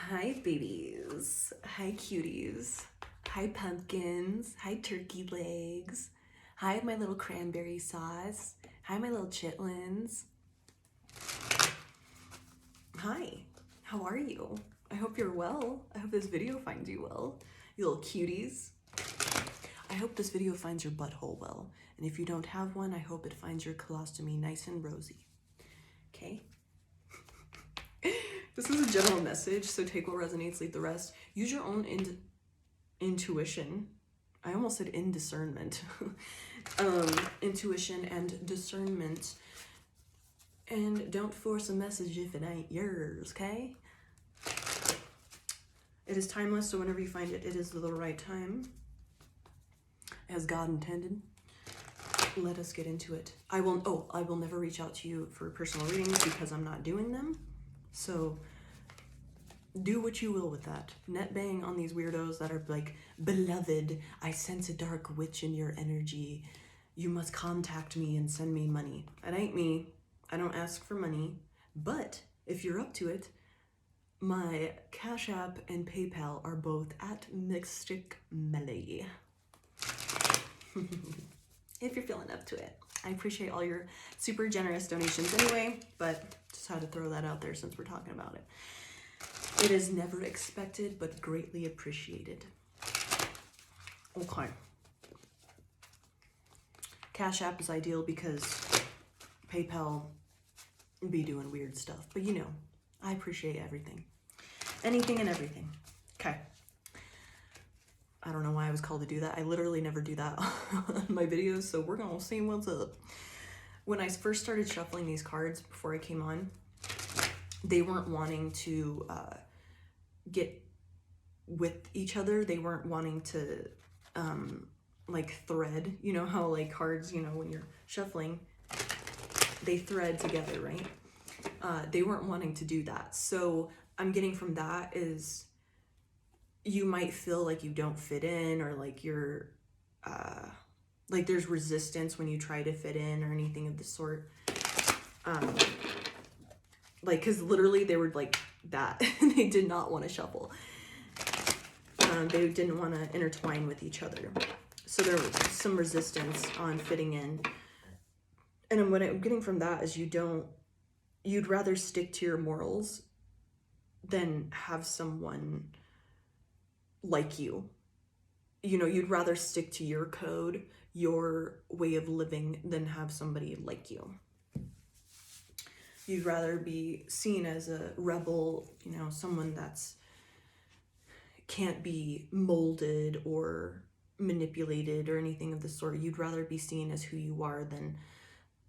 Hi babies, hi cuties, hi pumpkins, hi turkey legs, hi my little cranberry sauce, hi my little chitlins. Hi, how are you? I hope you're well. I hope this video finds you well, you little cuties. I hope this video finds your butthole well, and if you don't have one, I hope it finds your colostomy nice and rosy. Okay? This is a general message, so take what resonates, leave the rest. Use your own intuition. I almost said indiscernment. Intuition and discernment. And don't force a message if it ain't yours, okay? It is timeless, so whenever you find it, it is the right time. As God intended. Let us get into it. I will never reach out to you for personal readings because I'm not doing them. So do what you will with that. Net bang on these weirdos that are like, beloved, I sense a dark witch in your energy. You must contact me and send me money. That ain't me. I don't ask for money. But if you're up to it, my Cash App and PayPal are both at Mystic Melly. If you're feeling up to it. I appreciate all your super generous donations anyway, but just had to throw that out there since we're talking about it. It is never expected, but greatly appreciated. Okay. Cash App is ideal because PayPal be doing weird stuff, but you know, I appreciate everything. Anything and everything. Okay. I don't know why I was called to do that. I literally never do that on my videos, so we're gonna see what's up. When I first started shuffling these cards before I came on, they weren't wanting to get with each other. They weren't wanting to like thread. You know how like cards, you know, when you're shuffling, they thread together, right? They weren't wanting to do that. So I'm getting from that is you might feel like you don't fit in, or like you're like there's resistance when you try to fit in or anything of the sort. Like, because literally they were like that. They did not want to shuffle. They didn't want to intertwine with each other. So there was some resistance on fitting in. And what I'm getting from that is you'd rather stick to your morals than have someone like you. You know, you'd rather stick to your code, your way of living, than have somebody like you. You'd rather be seen as a rebel, you know, someone that's can't be molded or manipulated or anything of the sort. You'd rather be seen as who you are than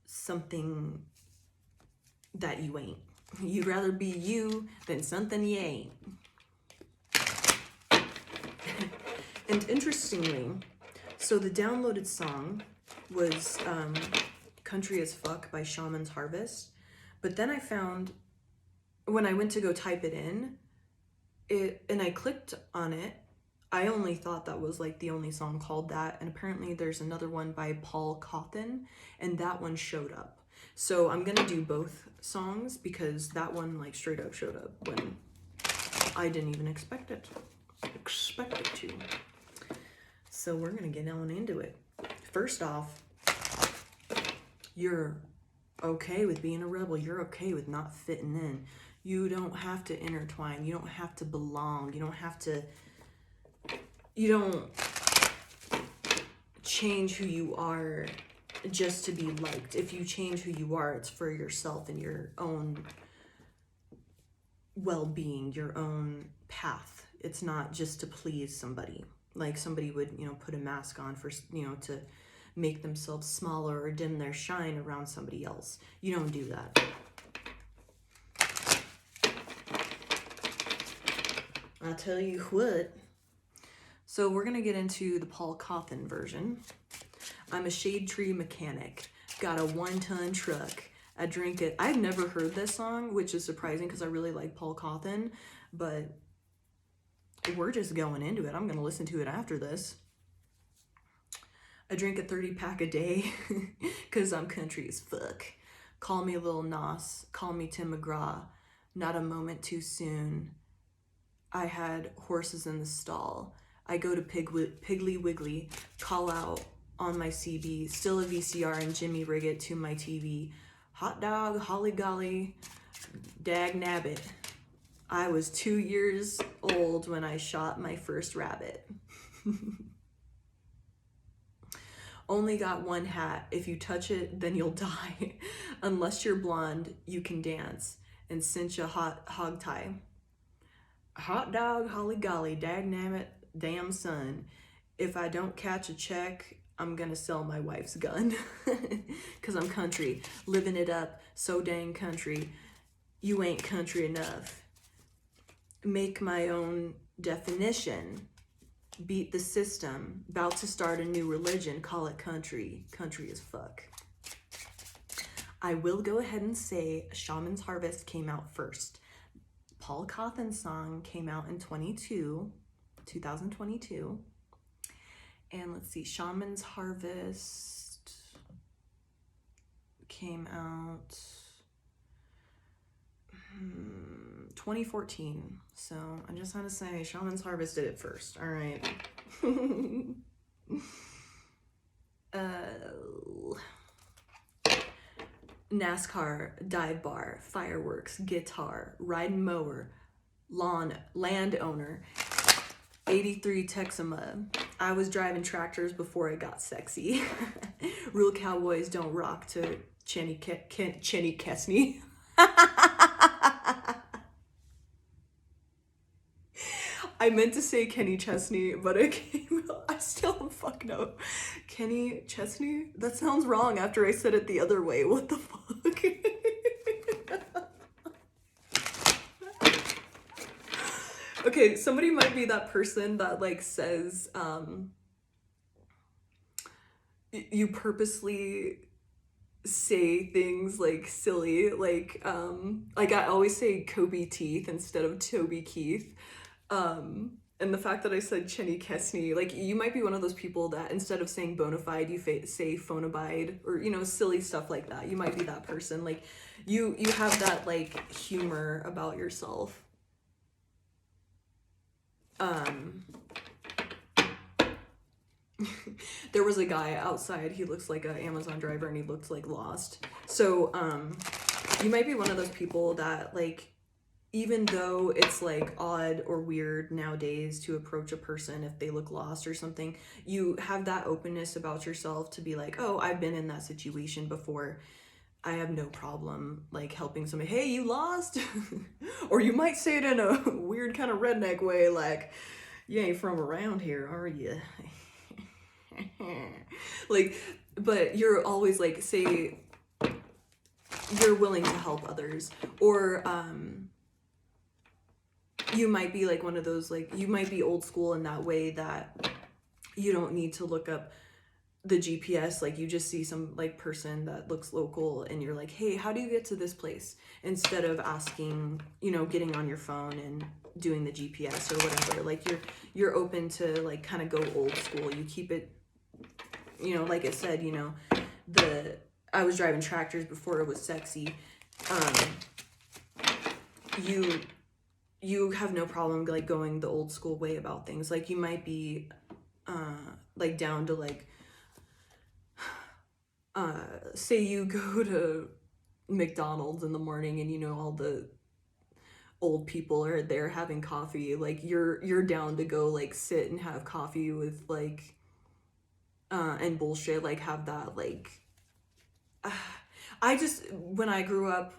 something that you ain't. You'd rather be you than something you ain't. And interestingly, so the downloaded song was Country as Fuck by Shaman's Harvest. But then I found, when I went to go type it in, and I clicked on it, I only thought that was like the only song called that. And apparently there's another one by Paul Cawthon, and that one showed up. So I'm gonna do both songs because that one like straight up showed up when I didn't even expect it to. So we're gonna get on into it. First off, you're okay with being a rebel. You're okay with not fitting in. You don't have to intertwine. You don't have to belong. You don't change who you are just to be liked. If you change who you are, it's for yourself and your own well-being, your own path. It's not just to please somebody. Like somebody would, you know, put a mask on for, you know, to make themselves smaller or dim their shine around somebody else. You don't do that. I'll tell you what. So we're gonna get into the Paul Cawthon version. I'm a shade tree mechanic. Got a 1-ton truck. I drink it. I've never heard this song, which is surprising because I really like Paul Cawthon, but we're just going into it. I'm gonna listen to it after this. I drink a 30-pack a day because I'm country as fuck. Call me Lil Nas, call me Tim McGraw, not a moment too soon. I had horses in the stall. I go to Piggly Wiggly, call out on my CB, still a VCR and Jimmy Riggett to my TV. Hot dog, holly golly, dag nabbit. I was 2 years old when I shot my first rabbit. Only got one hat. If you touch it, then you'll die. Unless you're blonde, you can dance and cinch a hog tie. Hot dog, holly golly, dagnabbit, damn son. If I don't catch a check, I'm gonna sell my wife's gun. Cause I'm country, living it up, so dang country. You ain't country enough. Make my own definition. Beat the system. About to start a new religion, call it country. Country as fuck. I will go ahead and say Shaman's Harvest came out first. Paul Cawthon's song came out in 2022. And let's see, Shaman's Harvest came out 2014. So I just want to say Shaman's Harvest did it first. All right. NASCAR, dive bar, fireworks, guitar, riding mower, landowner, 83 Texama. I was driving tractors before it got sexy. Real cowboys don't rock to Chenny Kesney. I meant to say Kenny Chesney, but it came out, I still don't fuck know. Kenny Chesney? That sounds wrong after I said it the other way. What the fuck? Okay, somebody might be that person that like says, you purposely say things like silly, like I always say Kobe Teeth instead of Toby Keith. And the fact that I said Chenny Kesney, like you might be one of those people that instead of saying bona fide, you say phonabide or, you know, silly stuff like that. You might be that person. Like you have that like humor about yourself. There was a guy outside, he looks like an Amazon driver and he looked like lost. So, you might be one of those people that like, even though it's like odd or weird nowadays to approach a person if they look lost or something, you have that openness about yourself to be like, oh, I've been in that situation before. I have no problem like helping somebody. Hey, you lost? Or you might say it in a weird kind of redneck way, like, you ain't from around here, are you? Like, but you're always like, say you're willing to help others, or you might be like one of those, like you might be old school in that way that you don't need to look up the GPS, like you just see some like person that looks local and you're like, hey, how do you get to this place, instead of asking, you know, getting on your phone and doing the GPS or whatever. Like you're open to like kind of go old school. You keep it, you know, like I said, you know, I was driving tractors before it was sexy. You have no problem like going the old school way about things. Like you might be like down to like say you go to McDonald's in the morning and you know all the old people are there having coffee, like you're down to go like sit and have coffee with like and bullshit, like have that like I just, when I grew up,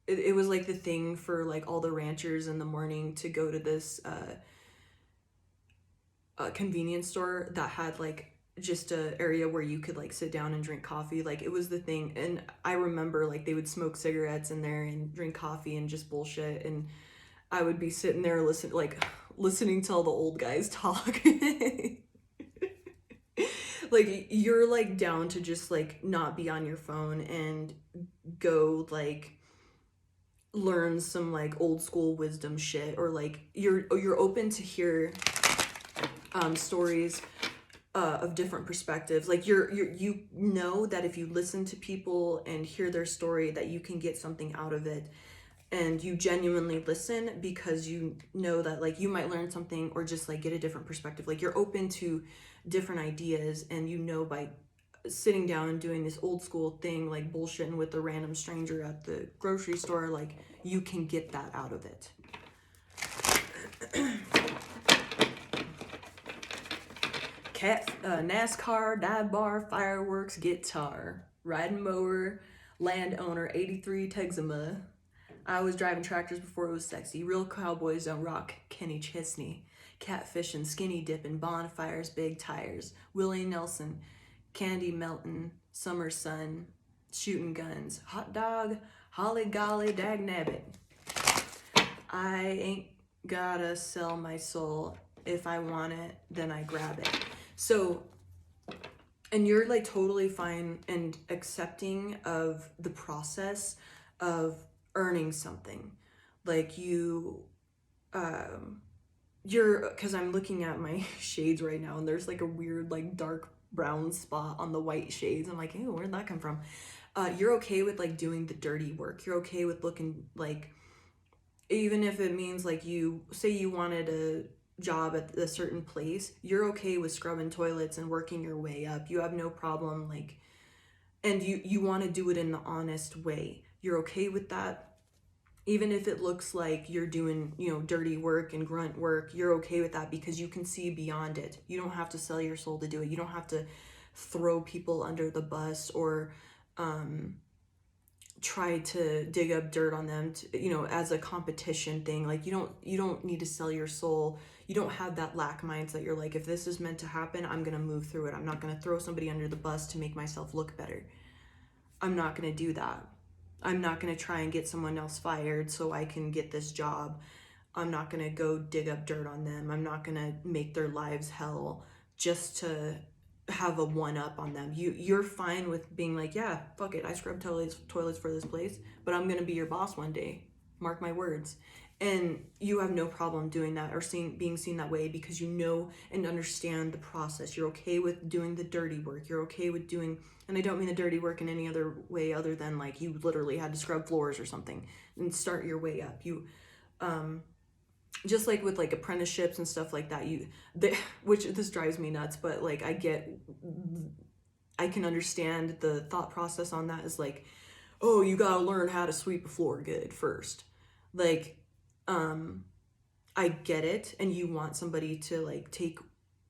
it was like the thing for like all the ranchers in the morning to go to this convenience store that had like just a area where you could like sit down and drink coffee. Like it was the thing. And I remember like they would smoke cigarettes in there and drink coffee and just bullshit, and I would be sitting there listening to all the old guys talk. Like you're like down to just like not be on your phone and go like learn some like old school wisdom shit, or like you're open to hear stories of different perspectives. Like you know that if you listen to people and hear their story, that you can get something out of it. and you genuinely listen because you know that like you might learn something or just like get a different perspective. Like you're open to different ideas, and you know by sitting down and doing this old school thing like bullshitting with a random stranger at the grocery store, like you can get that out of it. NASCAR, dive bar, fireworks, guitar, riding mower, landowner, 83 Texima. I was driving tractors before it was sexy. Real cowboys don't rock Kenny Chesney. Catfishing, skinny dipping, bonfires, big tires. Willie Nelson, candy melting, summer sun, shooting guns. Hot dog, holly golly, dag nabbit. I ain't gotta sell my soul. If I want it, then I grab it. So, and you're like totally fine and accepting of the process of earning something. Like you're, because I'm looking at my shades right now, and there's like a weird like dark brown spot on the white shades. I'm like, ew, where'd that come from? You're okay with like doing the dirty work. You're okay with looking like, even if it means like you say you wanted a job at a certain place, you're okay with scrubbing toilets and working your way up. You have no problem like, and you want to do it in the honest way. You're okay with that. Even if it looks like you're doing, you know, dirty work and grunt work, you're okay with that because you can see beyond it. You don't have to sell your soul to do it. You don't have to throw people under the bus or try to dig up dirt on them to, you know, as a competition thing. Like you don't need to sell your soul. You don't have that lack mindset. You're like, if this is meant to happen, I'm gonna move through it. I'm not gonna throw somebody under the bus to make myself look better. I'm not gonna do that. I'm not gonna try and get someone else fired so I can get this job. I'm not gonna go dig up dirt on them. I'm not gonna make their lives hell just to have a one up on them. You're fine with being like, yeah, fuck it, I scrub toilets for this place, but I'm gonna be your boss one day. Mark my words. And you have no problem doing that or being seen that way because you know and understand the process. You're okay with doing the dirty work. You're okay with doing, and I don't mean the dirty work in any other way other than like you literally had to scrub floors or something and start your way up. You just like with like apprenticeships and stuff like that, which this drives me nuts, but like I can understand the thought process on that is like, oh, you gotta learn how to sweep a floor good first. Like, I get it, and you want somebody to like take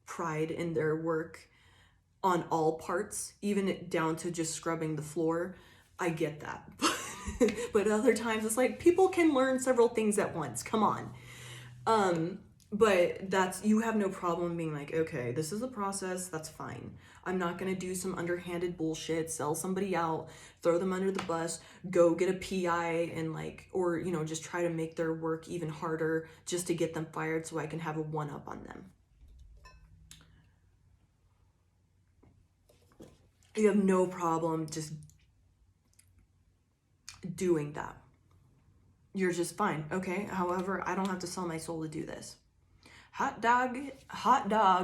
pride in their work on all parts, even down to just scrubbing the floor. I get that. But other times it's like people can learn several things at once. Come on. But you have no problem being like, okay, this is a process, that's fine. I'm not gonna do some underhanded bullshit, sell somebody out, throw them under the bus, go get a PI and like, or, you know, just try to make their work even harder just to get them fired so I can have a one up on them. You have no problem just doing that. You're just fine, okay? However, I don't have to sell my soul to do this. Hot dog,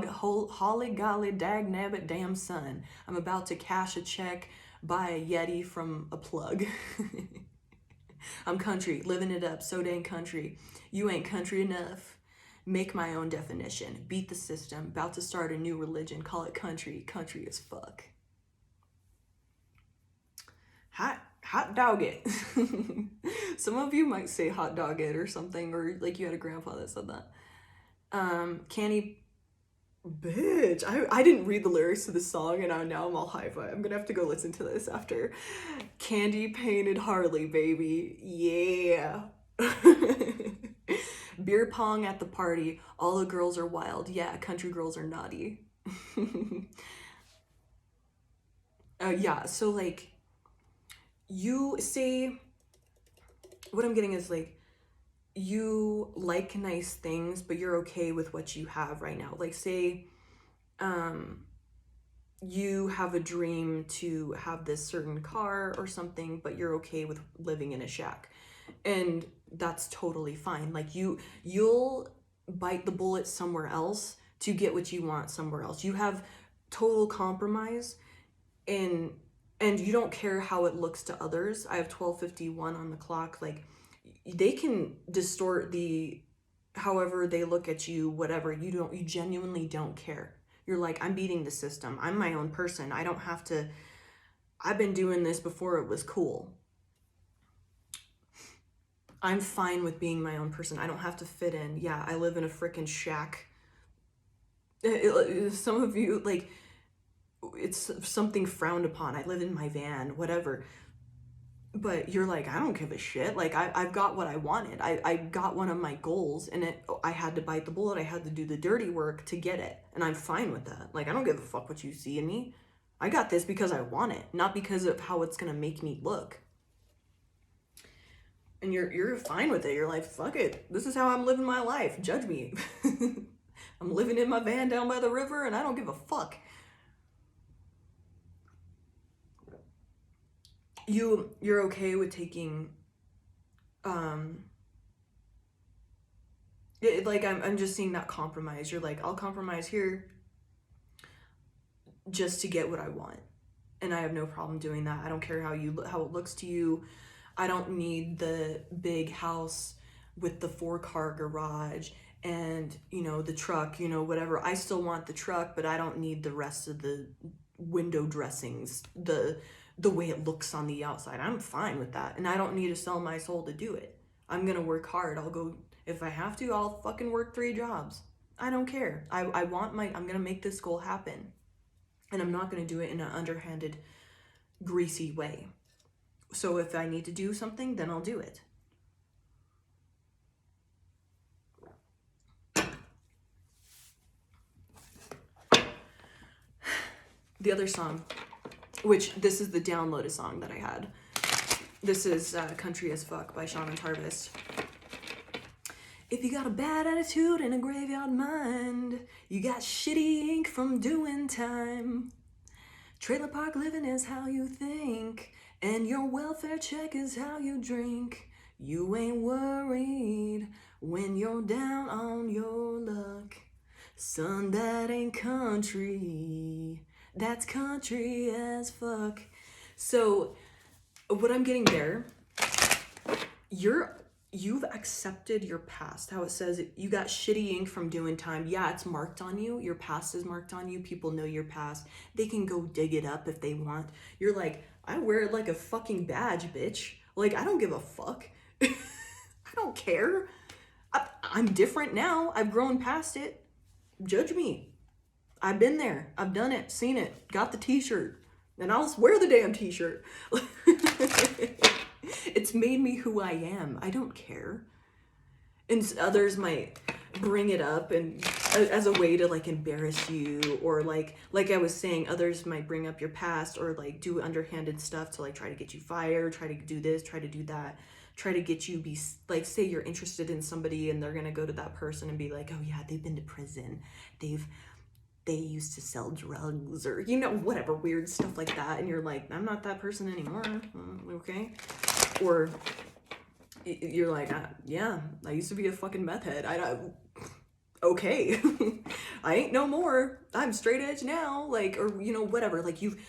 holly golly, dag nabbit, damn son. I'm about to cash a check, buy a Yeti from a plug. I'm country, living it up, so dang country. You ain't country enough. Make my own definition. Beat the system. About to start a new religion. Call it country. Country as fuck. Hot dog it. Some of you might say hot dog it or something, or like you had a grandpa that said that. Candy, bitch. I didn't read the lyrics to this song, and now I'm all hype. I'm gonna have to go listen to this after. Candy painted Harley, baby. Yeah. Beer pong at the party. All the girls are wild. Yeah, country girls are naughty. Yeah, so like, you say, what I'm getting is like, you like nice things, but you're okay with what you have right now. Like say, you have a dream to have this certain car or something, but you're okay with living in a shack. And that's totally fine. Like you'll bite the bullet somewhere else to get what you want somewhere else. You have total compromise and you don't care how it looks to others. I have 12:51 on the clock. Like they can distort however they look at you, whatever. You genuinely don't care. You're like, I'm beating the system. I'm my own person. I don't have to, I've been doing this before it was cool. I'm fine with being my own person. I don't have to fit in. Yeah, I live in a freaking shack. Some of you, like, it's something frowned upon. I live in my van, whatever. But you're like, I don't give a shit. Like, I've got what I wanted. I got one of my goals, and I had to bite the bullet. I had to do the dirty work to get it. And I'm fine with that. Like, I don't give a fuck what you see in me. I got this because I want it, not because of how it's going to make me look. And you're fine with it. You're like, fuck it. This is how I'm living my life. Judge me. I'm living in my van down by the river, and I don't give a fuck. You're okay with taking, like, I'm just seeing that compromise. You're like, I'll compromise here just to get what I want. And I have no problem doing that. I don't care how it looks to you. I don't need the big house with the 4-car garage and, the truck, whatever. I still want the truck, but I don't need the rest of the window dressings, the way it looks on the outside. I'm fine with that. And I don't need to sell my soul to do it. I'm going to work hard. I'll go, if I have to, I'll fucking work 3 jobs. I don't care. I'm going to make this goal happen. And I'm not going to do it in an underhanded, greasy way. So if I need to do something, then I'll do it. The other song, which this is the downloaded song that I had. This is Country as Fuck by Sean and Tarvis. If you got a bad attitude and a graveyard mind, you got shitty ink from doing time. Trailer park living is how you think, and your welfare check is how you drink. You ain't worried when you're down on your luck. Son, that ain't country. That's country as fuck. So, what I'm getting there, you've accepted your past. How it says you got shitty ink from doing time. Yeah, it's marked on you. Your past is marked on you. People know your past. They can go dig it up if they want. You're like, I wear it like a fucking badge, bitch. Like, I don't give a fuck. I don't care. I'm different now. I've grown past it. Judge me. I've been there. I've done it. Seen it. Got the t-shirt. And I'll wear the damn t-shirt. It's made me who I am. I don't care. And others might bring it up and as a way to like embarrass you, or like I was saying, others might bring up your past or like do underhanded stuff to like try to get you fired, try to do this, try to do that, try to get you be like, say you're interested in somebody and they're gonna go to that person and be like, oh yeah, they've been to prison, they used to sell drugs, or whatever weird stuff like that, and you're like, I'm not that person anymore. Okay. Or you're like, yeah, I used to be a fucking meth head. Okay. I ain't no more. I'm straight edge now. Like, or whatever. Like you've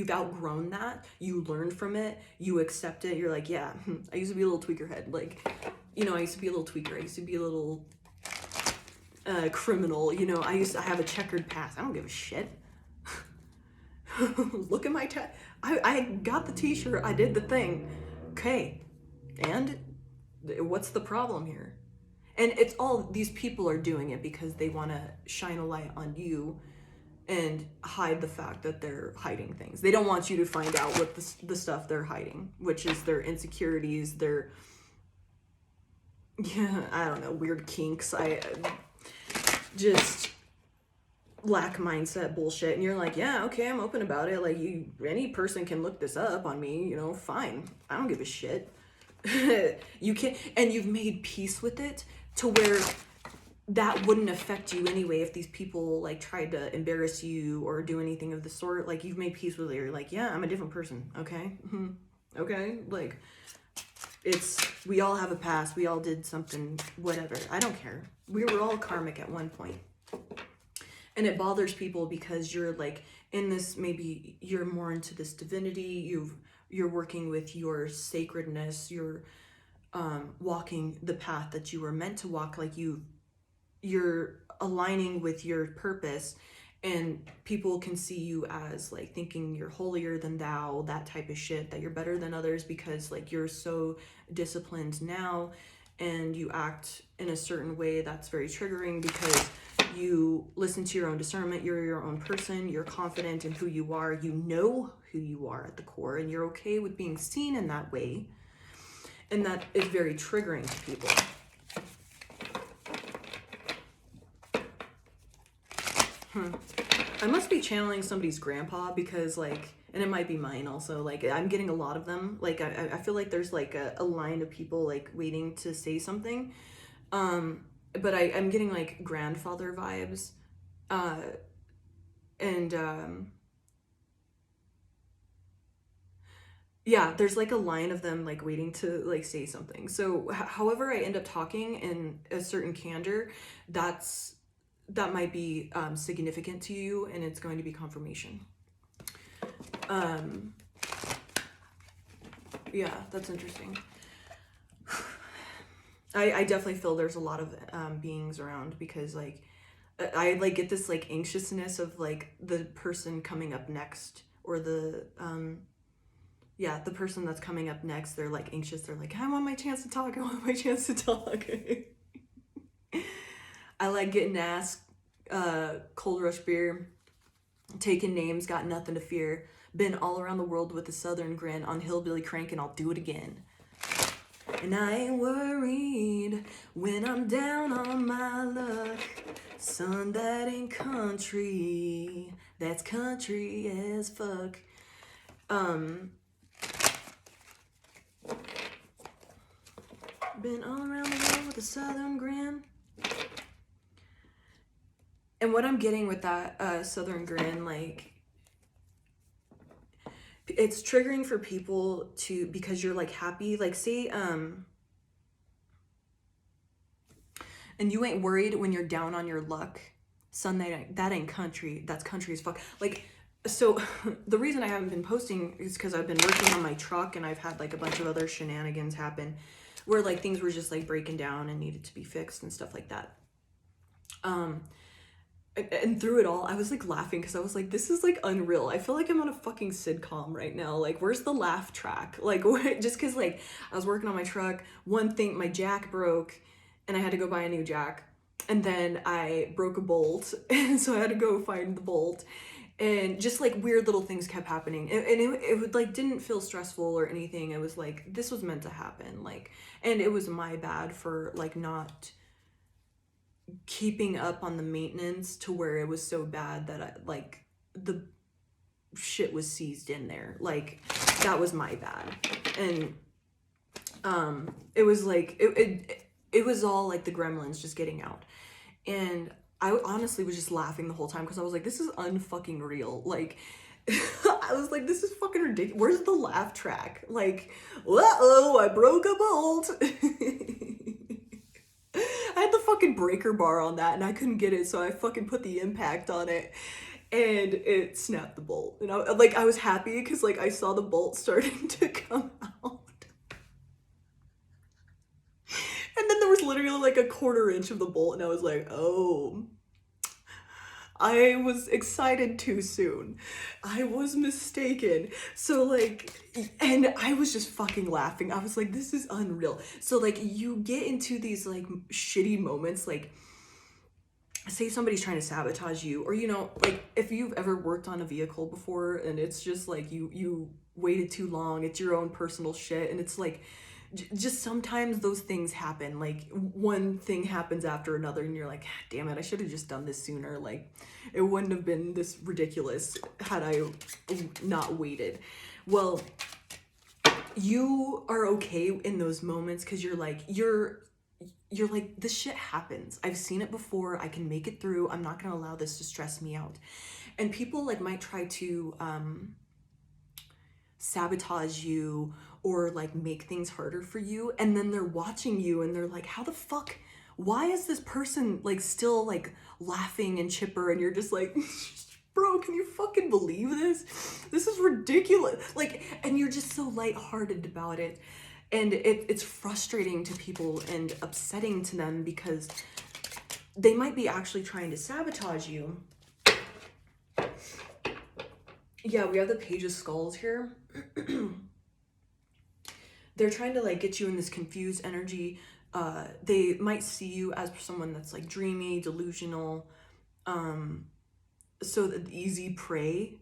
outgrown that. You learned from it. You accept it. You're like, yeah, I used to be a little tweaker head. Like, I used to be a little tweaker. I used to be a little criminal. I have a checkered past. I don't give a shit. Look at my I got the t-shirt. I did the thing. Okay. And what's the problem here? And it's all, these people are doing it because they want to shine a light on you and hide the fact that they're hiding things. They don't want you to find out what the stuff they're hiding, which is their insecurities, their, I don't know, weird kinks. Just lack mindset bullshit. And you're like, yeah, okay, I'm open about it. Like, any person can look this up on me, fine. I don't give a shit. You can, and you've made peace with it to where that wouldn't affect you anyway if these people like tried to embarrass you or do anything of the sort. Like, you've made peace with it. You're like, yeah, I'm a different person. Okay. Okay. Like, we all have a past. We all did something, whatever. I don't care. We were all karmic at one point. And it bothers people because you're like in this, maybe you're more into this divinity. You're working with your sacredness, your walking the path that you were meant to walk, like you're aligning with your purpose, and people can see you as like thinking you're holier than thou, that type of shit, that you're better than others because like you're so disciplined now and you act in a certain way that's very triggering because you listen to your own discernment, you're your own person, you're confident in who you are, you know who you are at the core, and you're okay with being seen in that way. And that is very triggering to people. I must be channeling somebody's grandpa because like, and it might be mine also, like I'm getting a lot of them. Like I feel like there's like a line of people like waiting to say something. But I'm getting like grandfather vibes. Yeah, there's like a line of them like waiting to like say something. So however I end up talking in a certain candor, that might be significant to you, and it's going to be confirmation. Yeah, that's interesting. I definitely feel there's a lot of beings around because like I like get this like anxiousness of like the person coming up next, or the person that's coming up next. They're like anxious. They're like, I want my chance to talk. I want my chance to talk. I like getting asked, cold rush beer, taking names, got nothing to fear. Been all around the world with a southern grin, on hillbilly crank, and I'll do it again. And I ain't worried when I'm down on my luck. Son, that ain't country. That's country as fuck. Been all around the world with a southern grin. And what I'm getting with that southern grin, like, it's triggering for people to, because you're like happy, like say, and you ain't worried when you're down on your luck. Son, that ain't country. That's country as fuck. Like, so the reason I haven't been posting is because I've been working on my truck, and I've had like a bunch of other shenanigans happen where like things were just like breaking down and needed to be fixed and stuff like that. And through it all, I was like laughing because I was like, this is like unreal. I feel like I'm on a fucking sitcom right now. Like, where's the laugh track? Like, just because like I was working on my truck, one thing, my jack broke and I had to go buy a new jack. And then I broke a bolt, and so I had to go find the bolt. And just like weird little things kept happening, and it would like didn't feel stressful or anything. It was like, this was meant to happen. Like, and it was my bad for like not keeping up on the maintenance to where it was so bad that I, like the shit was seized in there. Like, that was my bad. And it was like it was all like the gremlins just getting out. And I honestly was just laughing the whole time because I was like, this is unfucking real. Like, I was like, this is fucking ridiculous. Where's the laugh track? Like, uh-oh, I broke a bolt. I had the fucking breaker bar on that and I couldn't get it, so I fucking put the impact on it and it snapped the bolt. And I was happy because like I saw the bolt starting to come out. And then there was literally like a 1/4 inch of the bolt, and I was like, oh, I was excited too soon. I was mistaken. So like, and I was just fucking laughing. I was like, this is unreal. So like you get into these like shitty moments, like say somebody's trying to sabotage you, or, you know, like if you've ever worked on a vehicle before and it's just like you waited too long, it's your own personal shit, and it's like, just sometimes those things happen. Like one thing happens after another and you're like, damn it, I should have just done this sooner. Like it wouldn't have been this ridiculous had I not waited. Well, you are okay in those moments because you're like, this shit happens. I've seen it before. I can make it through. I'm not going to allow this to stress me out. And people like might try to sabotage you or like make things harder for you, and then they're watching you and they're like, how the fuck, why is this person like still like laughing and chipper, and you're just like, bro, can you fucking believe this? This is ridiculous. Like, and you're just so lighthearted about it. And it's frustrating to people and upsetting to them because they might be actually trying to sabotage you. Yeah, we have the Page of Skulls here. They're trying to like get you in this confused energy. They might see you as someone that's like dreamy, delusional, so the easy prey.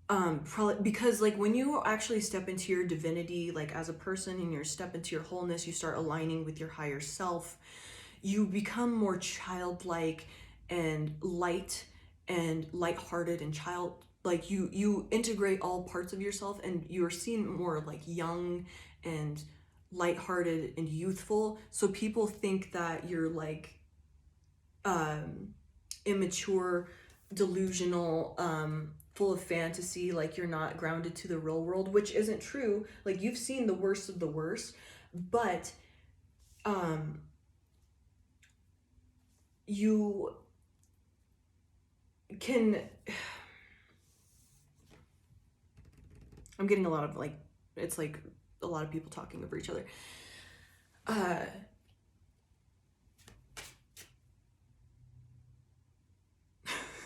Probably because like when you actually step into your divinity, like as a person, and you step into your wholeness, you start aligning with your higher self. You become more childlike and light and lighthearted and like you integrate all parts of yourself, and you're seen more like young and lighthearted and youthful. So people think that you're like immature, delusional, full of fantasy, like you're not grounded to the real world, which isn't true. Like you've seen the worst of the worst, but you can I'm getting a lot of like, it's like a lot of people talking over each other.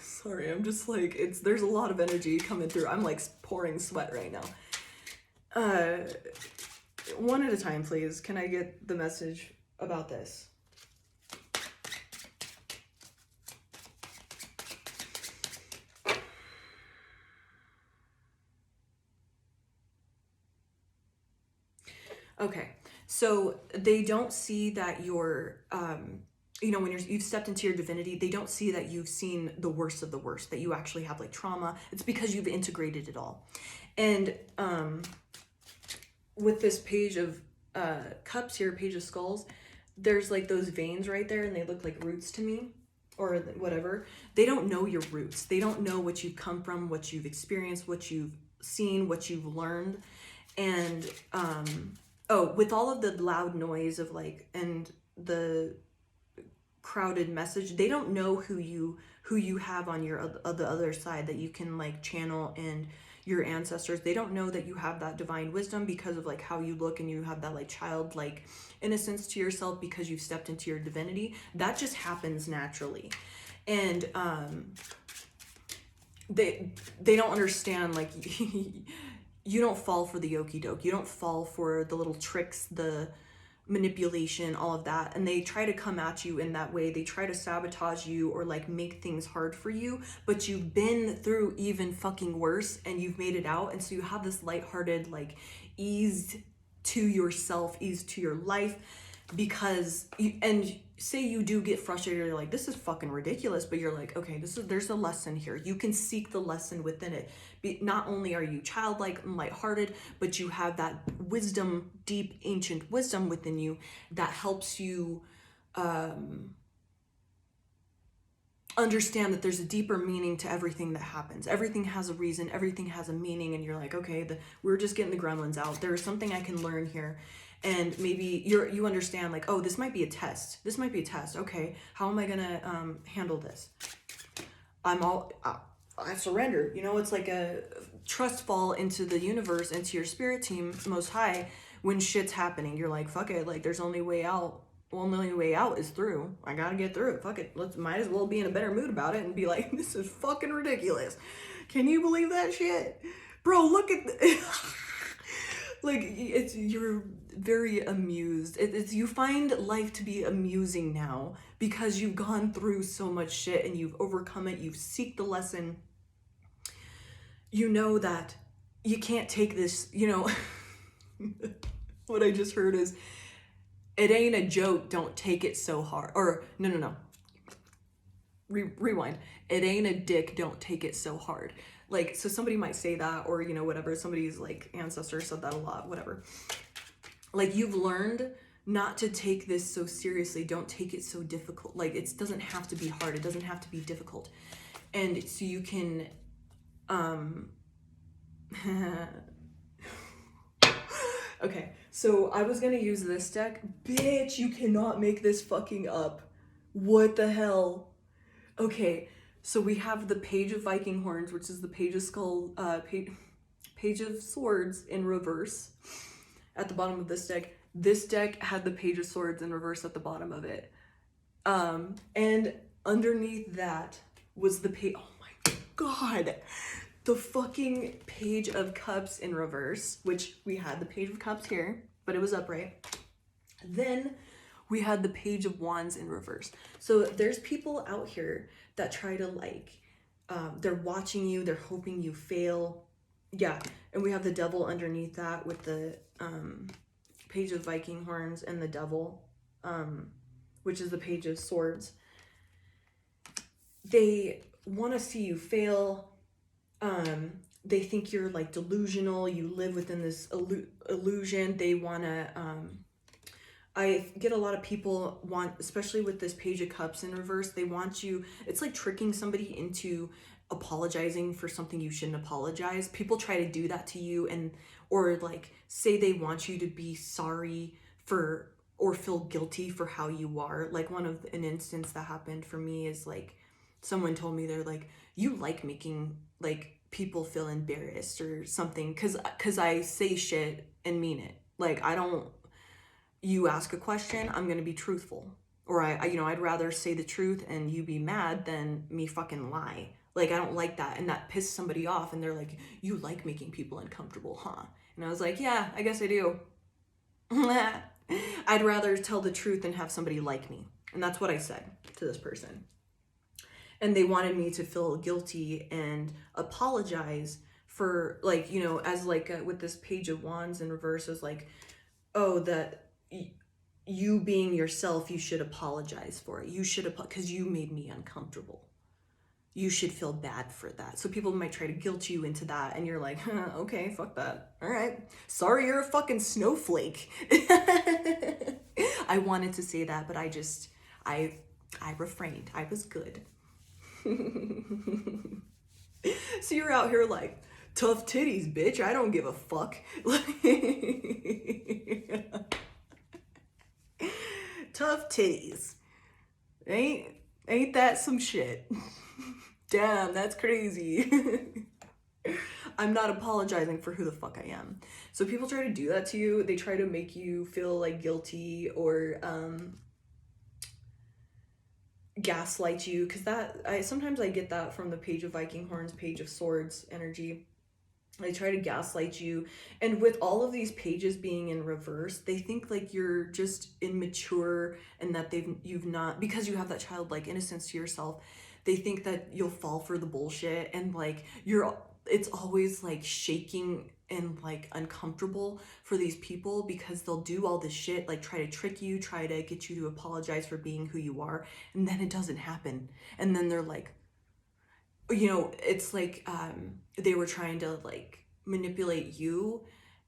Sorry, I'm just like, there's a lot of energy coming through. I'm like pouring sweat right now. One at a time, please. Can I get the message about this? Okay, so they don't see that you're, when you've stepped into your divinity, they don't see that you've seen the worst of the worst, that you actually have like trauma. It's because you've integrated it all. And with this Page of Cups here, Page of Skulls, there's like those veins right there, and they look like roots to me, or whatever. They don't know your roots. They don't know what you've come from, what you've experienced, what you've seen, what you've learned. And with all of the loud noise of like, and the crowded message, they don't know who you have on the other side that you can like channel, and your ancestors. They don't know that you have that divine wisdom because of like how you look, and you have that like childlike innocence to yourself because you've stepped into your divinity. That just happens naturally. And they don't understand, like you don't fall for the okie doke. You don't fall for the little tricks, the manipulation, all of that. And they try to come at you in that way. They try to sabotage you or like make things hard for you, but you've been through even fucking worse and you've made it out. And so you have this lighthearted, like ease to yourself, ease to your life, because and say you do get frustrated, you're like, this is fucking ridiculous, but you're like, okay, there's a lesson here. You can seek the lesson within it. Not only are you childlike and lighthearted, but you have that wisdom, deep ancient wisdom within you that helps you understand that there's a deeper meaning to everything that happens. Everything has a reason, everything has a meaning, and you're like, okay, we're just getting the gremlins out. There's something I can learn here. And maybe you understand, like, oh, this might be a test. This might be a test. Okay, how am I gonna handle this? I surrender. It's like a trust fall into the universe, into your spirit team, most high. When shit's happening, you're like, fuck it. Like, there's only way out. Well, the only way out is through. I gotta get through it. Fuck it. Might as well be in a better mood about it and be like, this is fucking ridiculous. Can you believe that shit? Bro, look at like, you're very amused. You find life to be amusing now because you've gone through so much shit and you've overcome it. You've seeked the lesson. You know that you can't take this, what I just heard is, it ain't a joke, don't take it so hard. Or, no. Rewind. It ain't a dick, don't take it so hard. Like, so somebody might say that, or, whatever. Somebody's, like, ancestor said that a lot, whatever. Like, you've learned not to take this so seriously. Don't take it so difficult. Like, it doesn't have to be hard. It doesn't have to be difficult. And so you can, okay, so I was gonna use this deck. Bitch, you cannot make this fucking up. What the hell? Okay, so we have the Page of Viking Horns, which is the Page of Page of Swords in reverse. at the bottom of this deck. This deck had the Page of Swords in reverse at the bottom of it. And underneath that was the page. Oh my god. The fucking Page of Cups in reverse, which we had the Page of Cups here, but it was upright. Then we had the Page of Wands in reverse. So there's people out here that try to like, they're watching you, they're hoping you fail. Yeah, and we have the Devil underneath that with the Page of Viking horns and the Devil, which is the Page of Swords. They want to see you fail. They think you're like delusional. You live within this illusion. They want to, I get a lot of people want, especially with this Page of Cups in reverse, they want you, it's like tricking somebody into apologizing for something you shouldn't apologize. People try to do that to you, and, or like say they want you to be sorry for, or feel guilty for how you are. Like an instance that happened for me is like, someone told me, they're like, you like making like people feel embarrassed or something cause I say shit and mean it. Like you ask a question, I'm gonna be truthful. Or I'd rather say the truth and you be mad than me fucking lie. Like I don't like that, and that pissed somebody off, and they're like, you like making people uncomfortable, huh? And I was like, yeah, I guess I do. I'd rather tell the truth than have somebody like me. And that's what I said to this person. And they wanted me to feel guilty and apologize for, like, as like with this Page of Wands in reverse is like, oh, that you being yourself, you should apologize for it. You should, because you made me uncomfortable. You should feel bad for that. So people might try to guilt you into that, and you're like, okay, fuck that. All right. Sorry, you're a fucking snowflake. I wanted to say that, but I refrained. I was good. So you're out here like, tough titties, bitch. I don't give a fuck. Tough titties. Ain't that some shit? Damn, that's crazy. I'm not apologizing for who the fuck I am. So people try to do that to you. They try to make you feel like guilty or gaslight you, because sometimes I get that from the Page of Viking horns, Page of Swords energy. They try to gaslight you, and with all of these pages being in reverse, they think like you're just immature, and that you've not, because you have that childlike innocence to yourself, they think that you'll fall for the bullshit, and like it's always like shaking and like uncomfortable for these people, because they'll do all this shit, like try to trick you, try to get you to apologize for being who you are, and then it doesn't happen. And then they're like, it's like they were trying to like manipulate you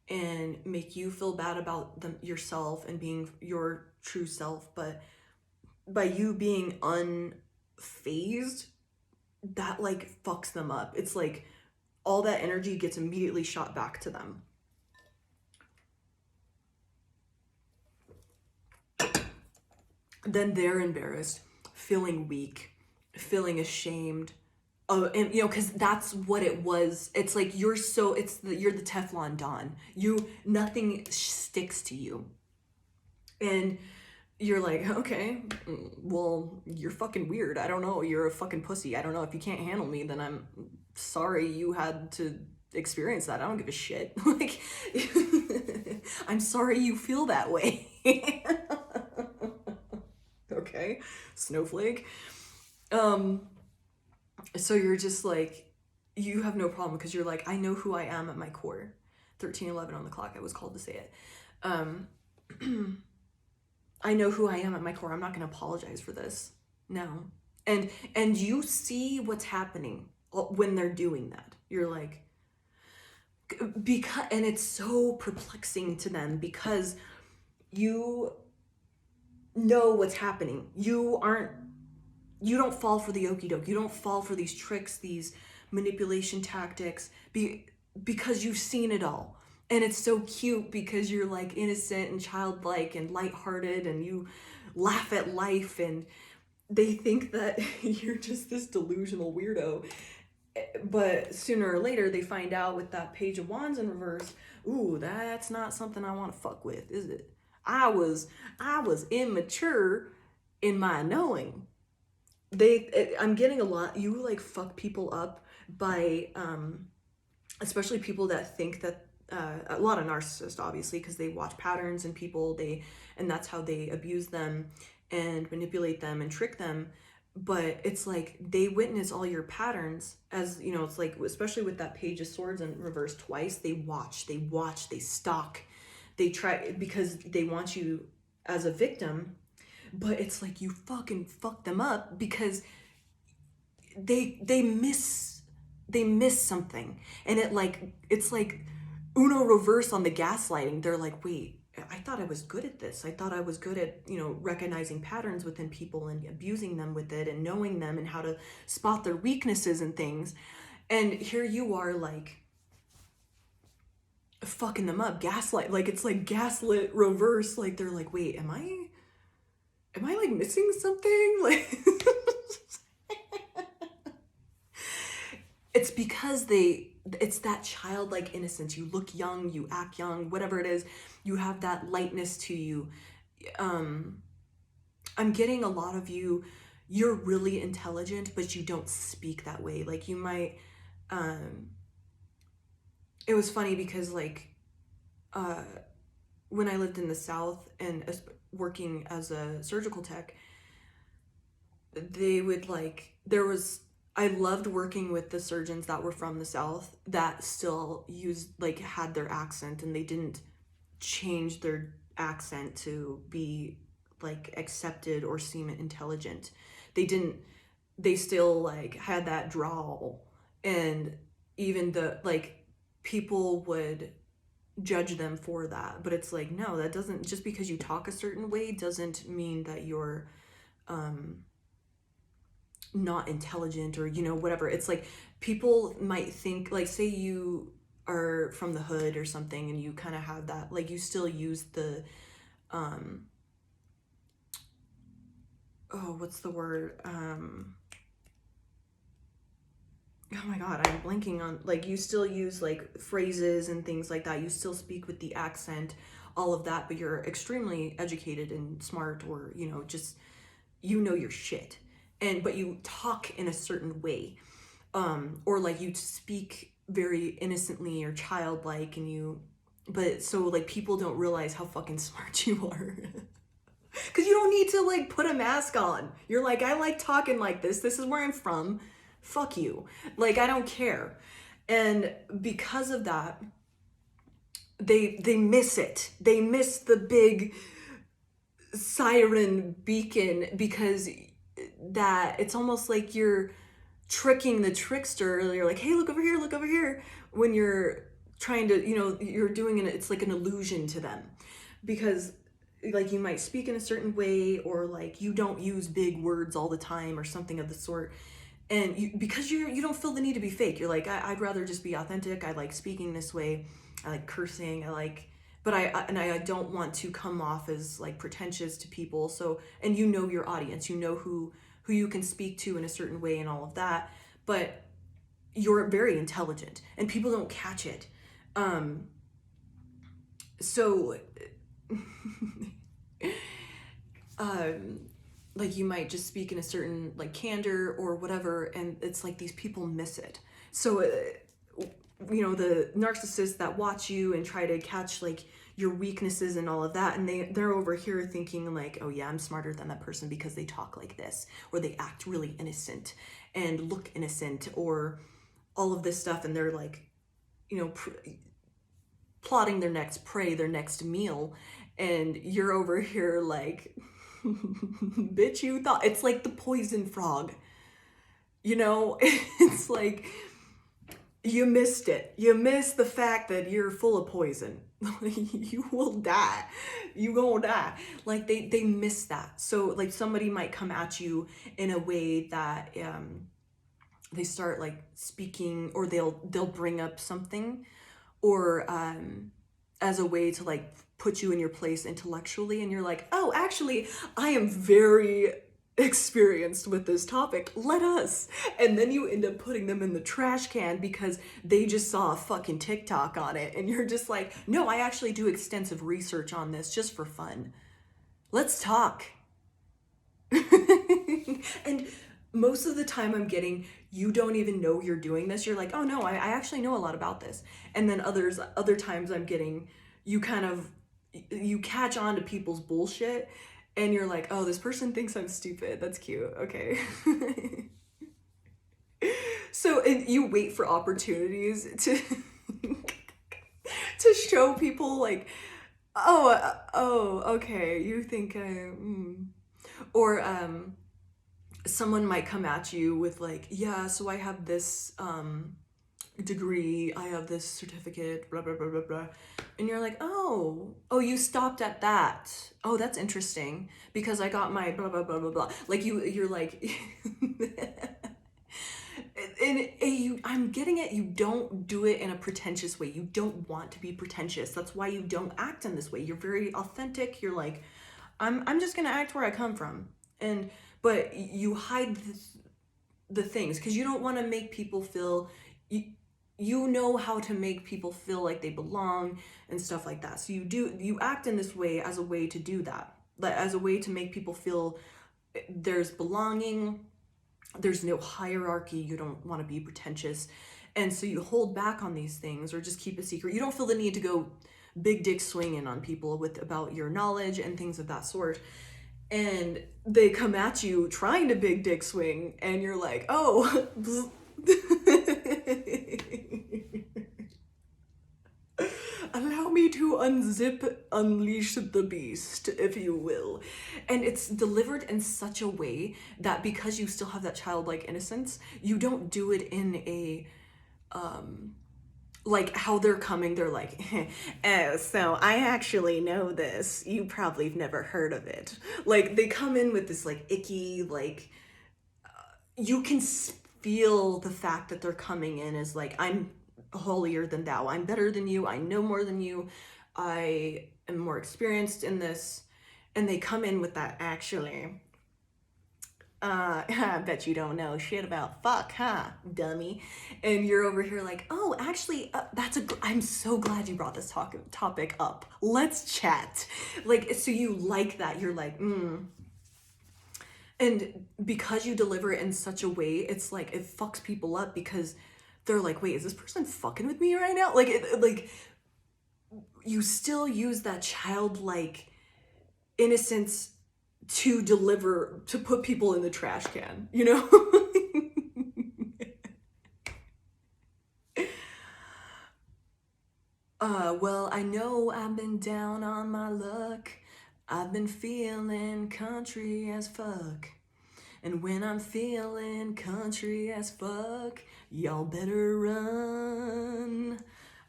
and make you feel bad about yourself and being your true self, but by you being unfazed, that like fucks them up. It's like all that energy gets immediately shot back to them. Then they're embarrassed, feeling weak, feeling ashamed. And because that's what it was. It's like you're the Teflon Don. Nothing sticks to you, and you're like, okay, well, you're fucking weird. I don't know. You're a fucking pussy. I don't know. If you can't handle me, then I'm sorry you had to experience that. I don't give a shit. Like, I'm sorry you feel that way. Okay, snowflake. So you're just like, you have no problem, because you're like, I know who I am at my core. 1311 on the clock, I was called to say it. I know who I am at my core. I'm not going to apologize for this. No. And you see what's happening when they're doing that. You're like, and it's so perplexing to them, because you know what's happening. You don't fall for the okie doke. You don't fall for these tricks, these manipulation tactics, because you've seen it all. And it's so cute, because you're like innocent and childlike and lighthearted, and you laugh at life, and they think that you're just this delusional weirdo. But sooner or later, they find out with that Page of Wands in reverse, ooh, that's not something I want to fuck with, is it? I was immature in my knowing. I'm getting a lot, you like fuck people up by, especially people that think that, a lot of narcissists, obviously, because they watch patterns in people, and that's how they abuse them and manipulate them and trick them. But it's like they witness all your patterns, as you know, it's like, especially with that Page of Swords in reverse twice, they watch, they stalk, they try, because they want you as a victim. But it's like you fucking fuck them up because they miss something. And it's like Uno reverse on the gaslighting. They're like, wait, I thought I was good at this. I thought I was good at, recognizing patterns within people and abusing them with it and knowing them and how to spot their weaknesses and things. And here you are, like, fucking them up, gaslight. Like, it's like gaslit reverse. Like, they're like, wait, am I like missing something? Like, it's because it's that childlike innocence. You look young, you act young, whatever it is, you have that lightness to you. I'm getting a lot of you're really intelligent, but you don't speak that way. Like, you might, it was funny because, like, when I lived in the South and working as a surgical tech, they would, like, I loved working with the surgeons that were from the South that still had their accent, and they didn't change their accent to be, like, accepted or seem intelligent. They still, like, had that drawl, and even people would judge them for that. But it's like, no, that doesn't, just because you talk a certain way doesn't mean that you're not intelligent or whatever. It's like, people might think, like, say you are from the hood or something and you kind of have that, like, you still use the what's the word, oh my god, I'm blanking on, like, you still use, like, phrases and things like that. You still speak with the accent, all of that, but you're extremely educated and smart, or just your shit, but you talk in a certain way, or like you speak very innocently or childlike, but so, like, people don't realize how fucking smart you are. Because you don't need to, like, put a mask on. You're like, I like talking like this is where I'm from, fuck you, like, I don't care. And because of that, they miss it. They miss the big siren beacon, because that it's almost like you're tricking the trickster. You're like, hey, look over here, when you're trying to, you're doing it, it's like an illusion to them, because, like, you might speak in a certain way, or, like, you don't use big words all the time or something of the sort, and because you don't feel the need to be fake. You're like, I'd rather just be authentic. I like speaking this way. I like cursing. But I don't want to come off as, like, pretentious to people. So, and your audience, who you can speak to in a certain way and all of that, but you're very intelligent and people don't catch it. So, like, you might just speak in a certain, like, candor or whatever, and it's like these people miss it. So, the narcissists that watch you and try to catch, like, your weaknesses and all of that, and they're over here thinking, like, oh yeah, I'm smarter than that person because they talk like this, or they act really innocent and look innocent, or all of this stuff, and they're like, plotting their next prey, their next meal, and you're over here like, bitch, you thought, it's like the poison frog, it's like, you missed it. You missed the fact that you're full of poison. You will die. You gonna die. Like, they miss that. So, like, somebody might come at you in a way that they start, like, speaking, or they'll bring up something, or as a way to, like, put you in your place intellectually, and you're like, oh, actually, I am very experienced with this topic, let us. And then you end up putting them in the trash can because they just saw a fucking TikTok on it, and you're just like, no, I actually do extensive research on this just for fun. Let's talk. And most of the time I'm getting, you don't even know you're doing this. You're like, oh no, I actually know a lot about this. And then other times I'm getting, you catch on to people's bullshit, and you're like, oh, this person thinks I'm stupid. That's cute. Okay. So, and you wait for opportunities to to show people like, oh, okay, you think or someone might come at you with like, yeah, so I have this degree, I have this certificate, blah blah blah blah blah, and you're like, oh, you stopped at that. Oh, that's interesting because I got my blah blah blah blah blah. Like you're like, I'm getting it. You don't do it in a pretentious way. You don't want to be pretentious. That's why you don't act in this way. You're very authentic. You're like, I'm just gonna act where I come from, but you hide the things because you don't want to make people feel. You know how to make people feel like they belong and stuff like that. So you act in this way as a way to do that, as a way to make people feel there's belonging. There's no hierarchy. You don't want to be pretentious. And so you hold back on these things or just keep a secret. You don't feel the need to go big dick swinging on people about your knowledge and things of that sort. And they come at you trying to big dick swing, and you're like, oh, allow me to unleash the beast, if you will. And it's delivered in such a way that because you still have that childlike innocence, you don't do it in a like how they're coming, they're like, oh, so I actually know this. You probably have never heard of it. Like they come in with this like icky, like you can feel the fact that they're coming in as like, I'm holier than thou. I'm better than you. I know more than you. I am more experienced in this. And they come in with that actually. I bet you don't know shit about fuck, huh, dummy? And you're over here like, oh, actually, I'm so glad you brought this topic up. Let's chat. Like, so you like that. You're like, And because you deliver it in such a way, it's like, it fucks people up because they're like, wait, is this person fucking with me right now? Like you still use that childlike innocence to put people in the trash can, you know? Well, I know I've been down on my luck. I've been feeling country as fuck. And when I'm feeling country as fuck, y'all better run.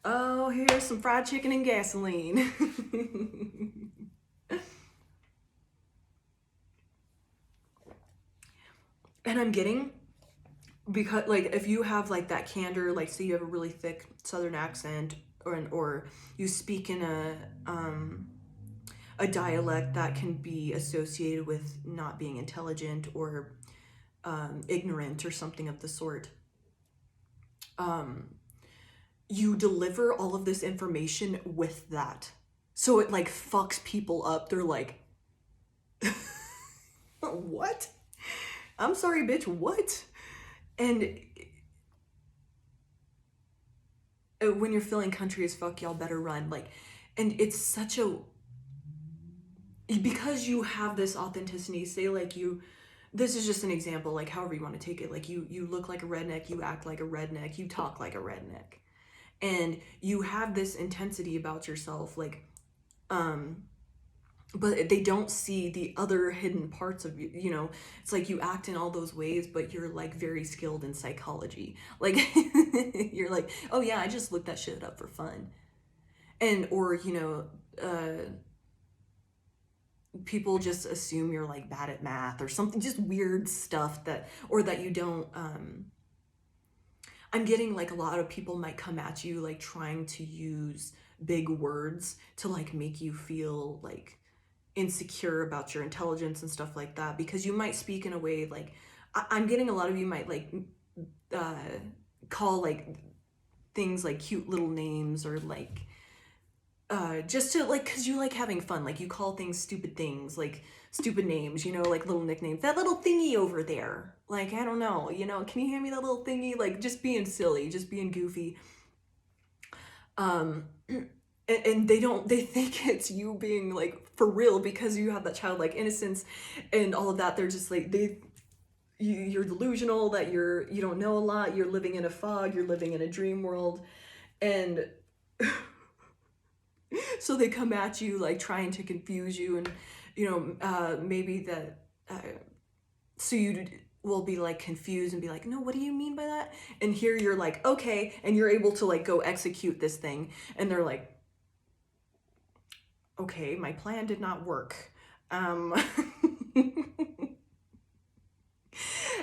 Oh, here's some fried chicken and gasoline. And I'm getting, because like if you have like that candor, like say you have a really thick Southern accent, or you speak in a dialect that can be associated with not being intelligent or ignorant or something of the sort, you deliver all of this information with that. So it like fucks people up. They're like, what? I'm sorry, bitch, what? And when you're feeling country as fuck, y'all better run. Like, and it's such a, because you have this authenticity, say like this is just an example, like however you want to take it. Like you look like a redneck, you act like a redneck, you talk like a redneck. And you have this intensity about yourself, like, but they don't see the other hidden parts of you, you know. It's like you act in all those ways, but you're like very skilled in psychology. Like, you're like, oh yeah, I just looked that shit up for fun. And, or, you know, people just assume you're like bad at math or something, just weird stuff that you don't, I'm getting like a lot of people might come at you like trying to use big words to like make you feel like insecure about your intelligence and stuff like that, because you might speak in a way like, I'm getting a lot of you might like call like things like cute little names, or like just to like, because you like having fun, like you call things like stupid names, you know, like little nicknames, that little thingy over there, like I don't know, you know, can you hand me that little thingy, like just being silly, just being goofy. And they think it's you being like for real, because you have that childlike innocence and all of that. They're just like, you're delusional, that you don't know a lot, you're living in a fog, you're living in a dream world. And so they come at you like trying to confuse you, and you know, maybe that so you will be like confused and be like, no, what do you mean by that? And here you're like, okay, and you're able to like go execute this thing, and they're like, okay, my plan did not work.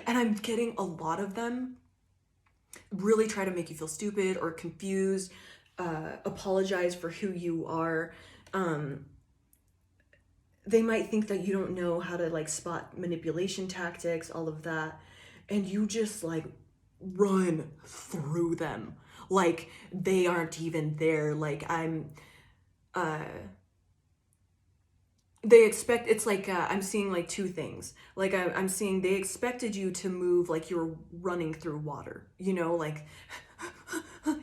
And I'm getting a lot of them really try to make you feel stupid or confused, apologize for who you are. They might think that you don't know how to like spot manipulation tactics, all of that, and you just like run through them like they aren't even there. Like they expect, it's like I'm seeing like two things. Like I'm seeing they expected you to move like you're running through water, you know, like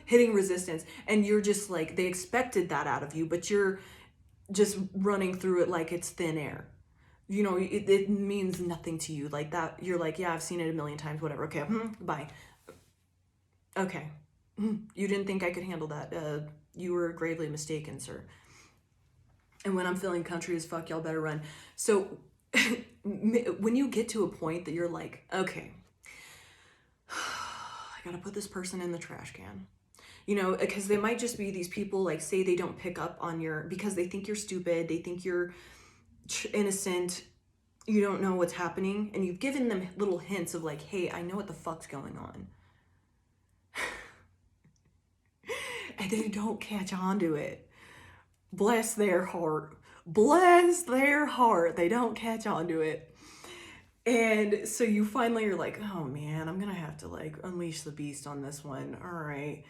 hitting resistance, and you're just like, they expected that out of you, but you're just running through it like it's thin air. You know, it means nothing to you, like that. You're like, yeah, I've seen it a million times, whatever. Okay, bye. Okay, you didn't think I could handle that. You were gravely mistaken, sir. And when I'm feeling country as fuck, y'all better run. So when you get to a point that you're like, okay, I gotta put this person in the trash can, you know, because they might just be these people, like say they don't pick up on your, because they think you're stupid, they think you're innocent, you don't know what's happening, and you've given them little hints of like, hey, I know what the fuck's going on. And they don't catch on to it. Bless their heart. Bless their heart. They don't catch on to it. And so you finally are like, oh man, I'm gonna have to like unleash the beast on this one. All right.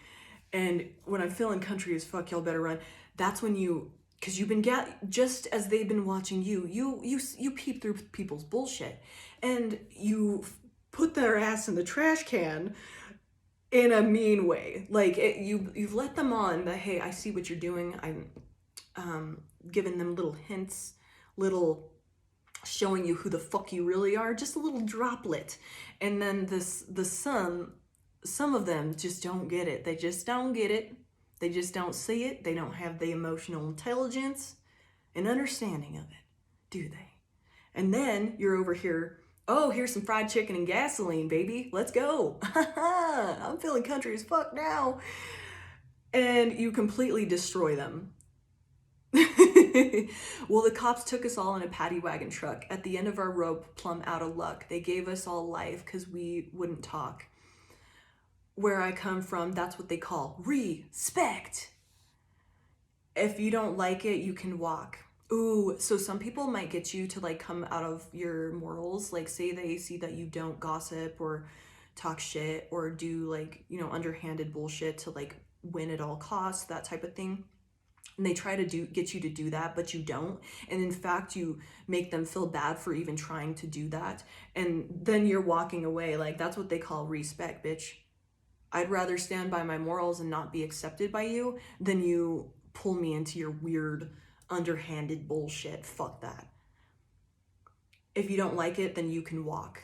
And when I'm feeling country as fuck, y'all better run. That's when you, because you've been just as they've been watching you, you peep through people's bullshit, and you put their ass in the trash can in a mean way. Like you've let them on that, hey, I see what you're doing. I'm giving them little hints, little showing you who the fuck you really are, just a little droplet. And then some of them just don't get it. They just don't get it. They just don't see it. They don't have the emotional intelligence and understanding of it, do they? And then you're over here, oh, here's some fried chicken and gasoline, baby. Let's go. I'm feeling country as fuck now. And you completely destroy them. Well, the cops took us all in a paddy wagon truck. At the end of our rope, plumb out of luck. They gave us all life because we wouldn't talk. Where I come from, that's what they call respect. If you don't like it, you can walk. Ooh, so some people might get you to like come out of your morals. Like say they see that you don't gossip or talk shit or do like, you know, underhanded bullshit to like win at all costs, that type of thing. And they try to get you to do that, but you don't. And in fact, you make them feel bad for even trying to do that. And then you're walking away. Like that's what they call respect, bitch. I'd rather stand by my morals and not be accepted by you than you pull me into your weird, underhanded bullshit. Fuck that. If you don't like it, then you can walk.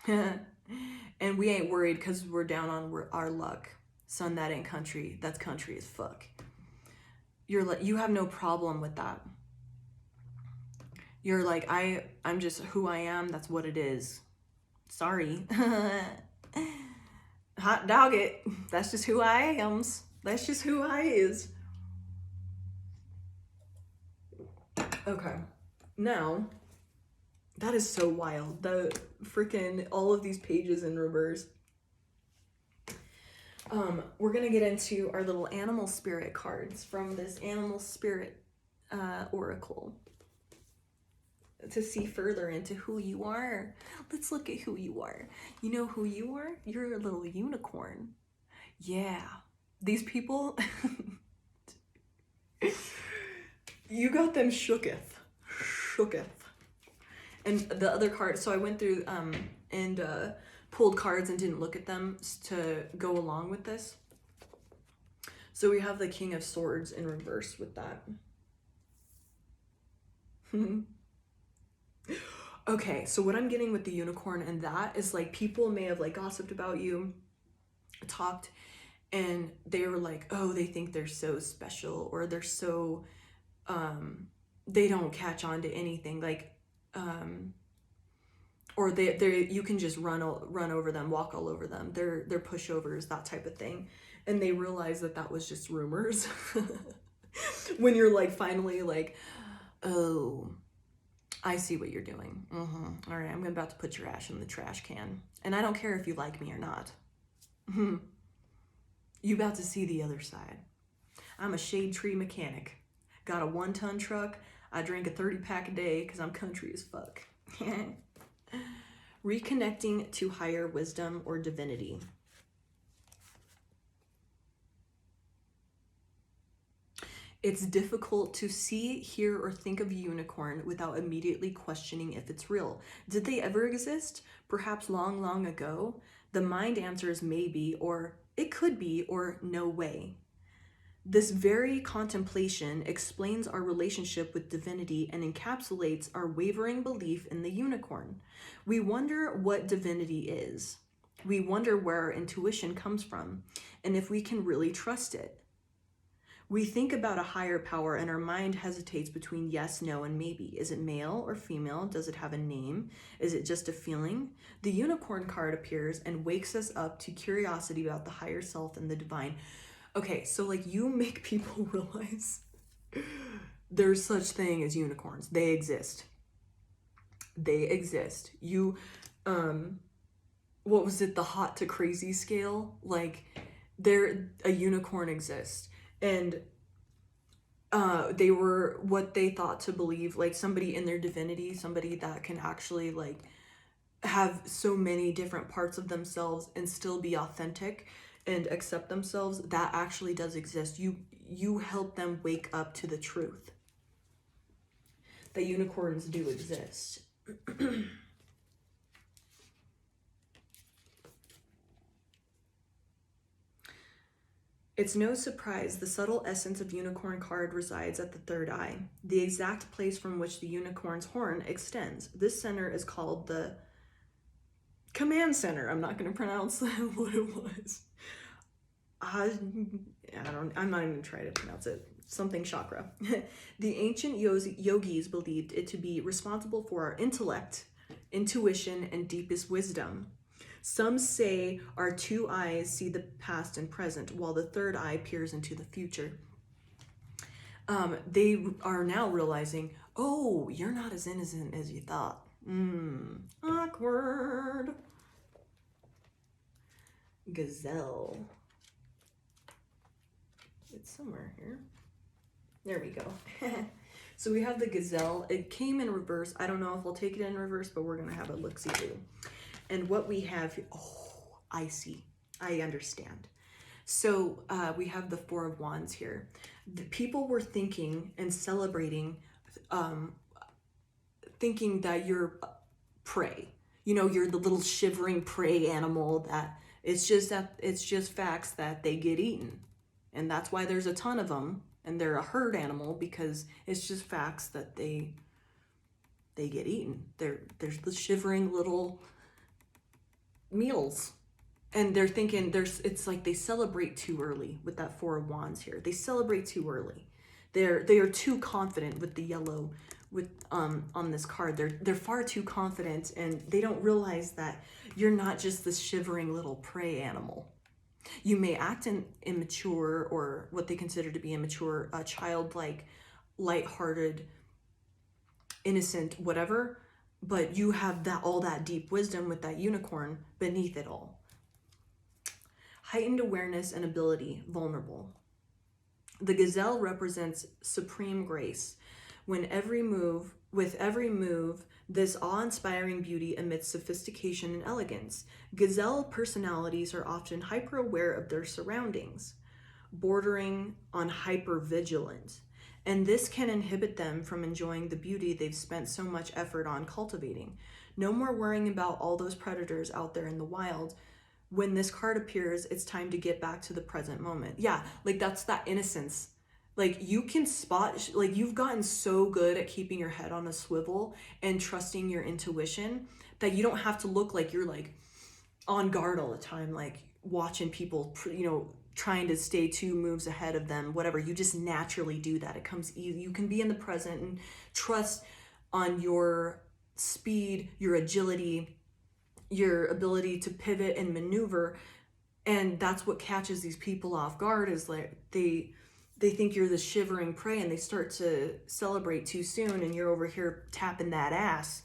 And we ain't worried because we're down on our luck. Son, that ain't country. That's country as fuck. You're like, you have no problem with that. You're like, I'm just who I am. That's what it is. Sorry. Hot dog it. That's just who I am. That's just who I is. Okay. Now, that is so wild. The freaking, all of these pages in reverse. We're gonna get into our little animal spirit cards from this animal spirit oracle. to see further into who you are. Let's look at who you are. You know who you are? You're a little unicorn. Yeah. These people, you got them shooketh. Shooketh. And the other card, so I went through and pulled cards and didn't look at them to go along with this. So we have the King of Swords in reverse with that. Okay, so what I'm getting with the unicorn and that is like people may have like gossiped about you, talked, and they were like, oh, they think they're so special, or they're so they don't catch on to anything, like or they you can just run over them, walk all over them. They're pushovers, that type of thing. And they realize that that was just rumors. When you're like finally like, oh, I see what you're doing. All right, I'm about to put your ash in the trash can. And I don't care if you like me or not. You about to see the other side. I'm a shade tree mechanic. Got a 1-ton truck. I drink a 30-pack a day because I'm country as fuck. Reconnecting to higher wisdom or divinity. It's difficult to see, hear, or think of a unicorn without immediately questioning if it's real. Did they ever exist? Perhaps long, long ago? The mind answers maybe, or it could be, or no way. This very contemplation explains our relationship with divinity and encapsulates our wavering belief in the unicorn. We wonder what divinity is. We wonder where our intuition comes from, and if we can really trust it. We think about a higher power and our mind hesitates between yes, no, and maybe. Is it male or female? Does it have a name? Is it just a feeling? The unicorn card appears and wakes us up to curiosity about the higher self and the divine. Okay, so like you make people realize there's such thing as unicorns. They exist. They exist. You, what was it? The hot to crazy scale? Like a unicorn exists. And they were what they thought to believe, like somebody in their divinity, somebody that can actually like have so many different parts of themselves and still be authentic and accept themselves. That actually does exist. You help them wake up to the truth that unicorns do exist. It's no surprise the subtle essence of unicorn card resides at the third eye, the exact place from which the unicorn's horn extends. This center is called the command center. I'm not going to pronounce what it was. I'm not even going to try to pronounce it. Something chakra. The ancient yogis believed it to be responsible for our intellect, intuition, and deepest wisdom. Some say our two eyes see the past and present, while the third eye peers into the future. They are now realizing, oh, you're not as innocent as you thought. Awkward. Gazelle. It's somewhere here. There we go. So we have the Gazelle. It came in reverse. I don't know if we'll take it in reverse, but we're going to have a look-see-do. And what we have, oh, I see. I understand. So we have the Four of Wands here. The people were thinking and celebrating, thinking that you're prey. You know, you're the little shivering prey animal that it's just facts that they get eaten. And that's why there's a ton of them. And they're a herd animal because it's just facts that they get eaten. There's the shivering little meals, and they're thinking it's like they celebrate too early with that Four of Wands here. They celebrate too early. They are too confident with the yellow with on this card. They're far too confident, and they don't realize that you're not just this shivering little prey animal. You may act immature, or what they consider to be immature, childlike, lighthearted, innocent, whatever. But you have all that deep wisdom with that unicorn beneath it all. Heightened awareness and ability, vulnerable. The Gazelle represents supreme grace. With every move, this awe-inspiring beauty emits sophistication and elegance. Gazelle personalities are often hyper-aware of their surroundings, bordering on hyper-vigilant, and this can inhibit them from enjoying the beauty they've spent so much effort on cultivating. No more worrying about all those predators out there in the wild. When this card appears, it's time to get back to the present moment. Yeah, like that's that innocence. Like you can spot, like you've gotten so good at keeping your head on a swivel and trusting your intuition that you don't have to look like you're like on guard all the time, like watching people, trying to stay 2 moves ahead of them, whatever. You just naturally do that. It comes easy. You can be in the present and trust on your speed, your agility, your ability to pivot and maneuver. And that's what catches these people off guard, is like they think you're the shivering prey and they start to celebrate too soon, and you're over here tapping that ass,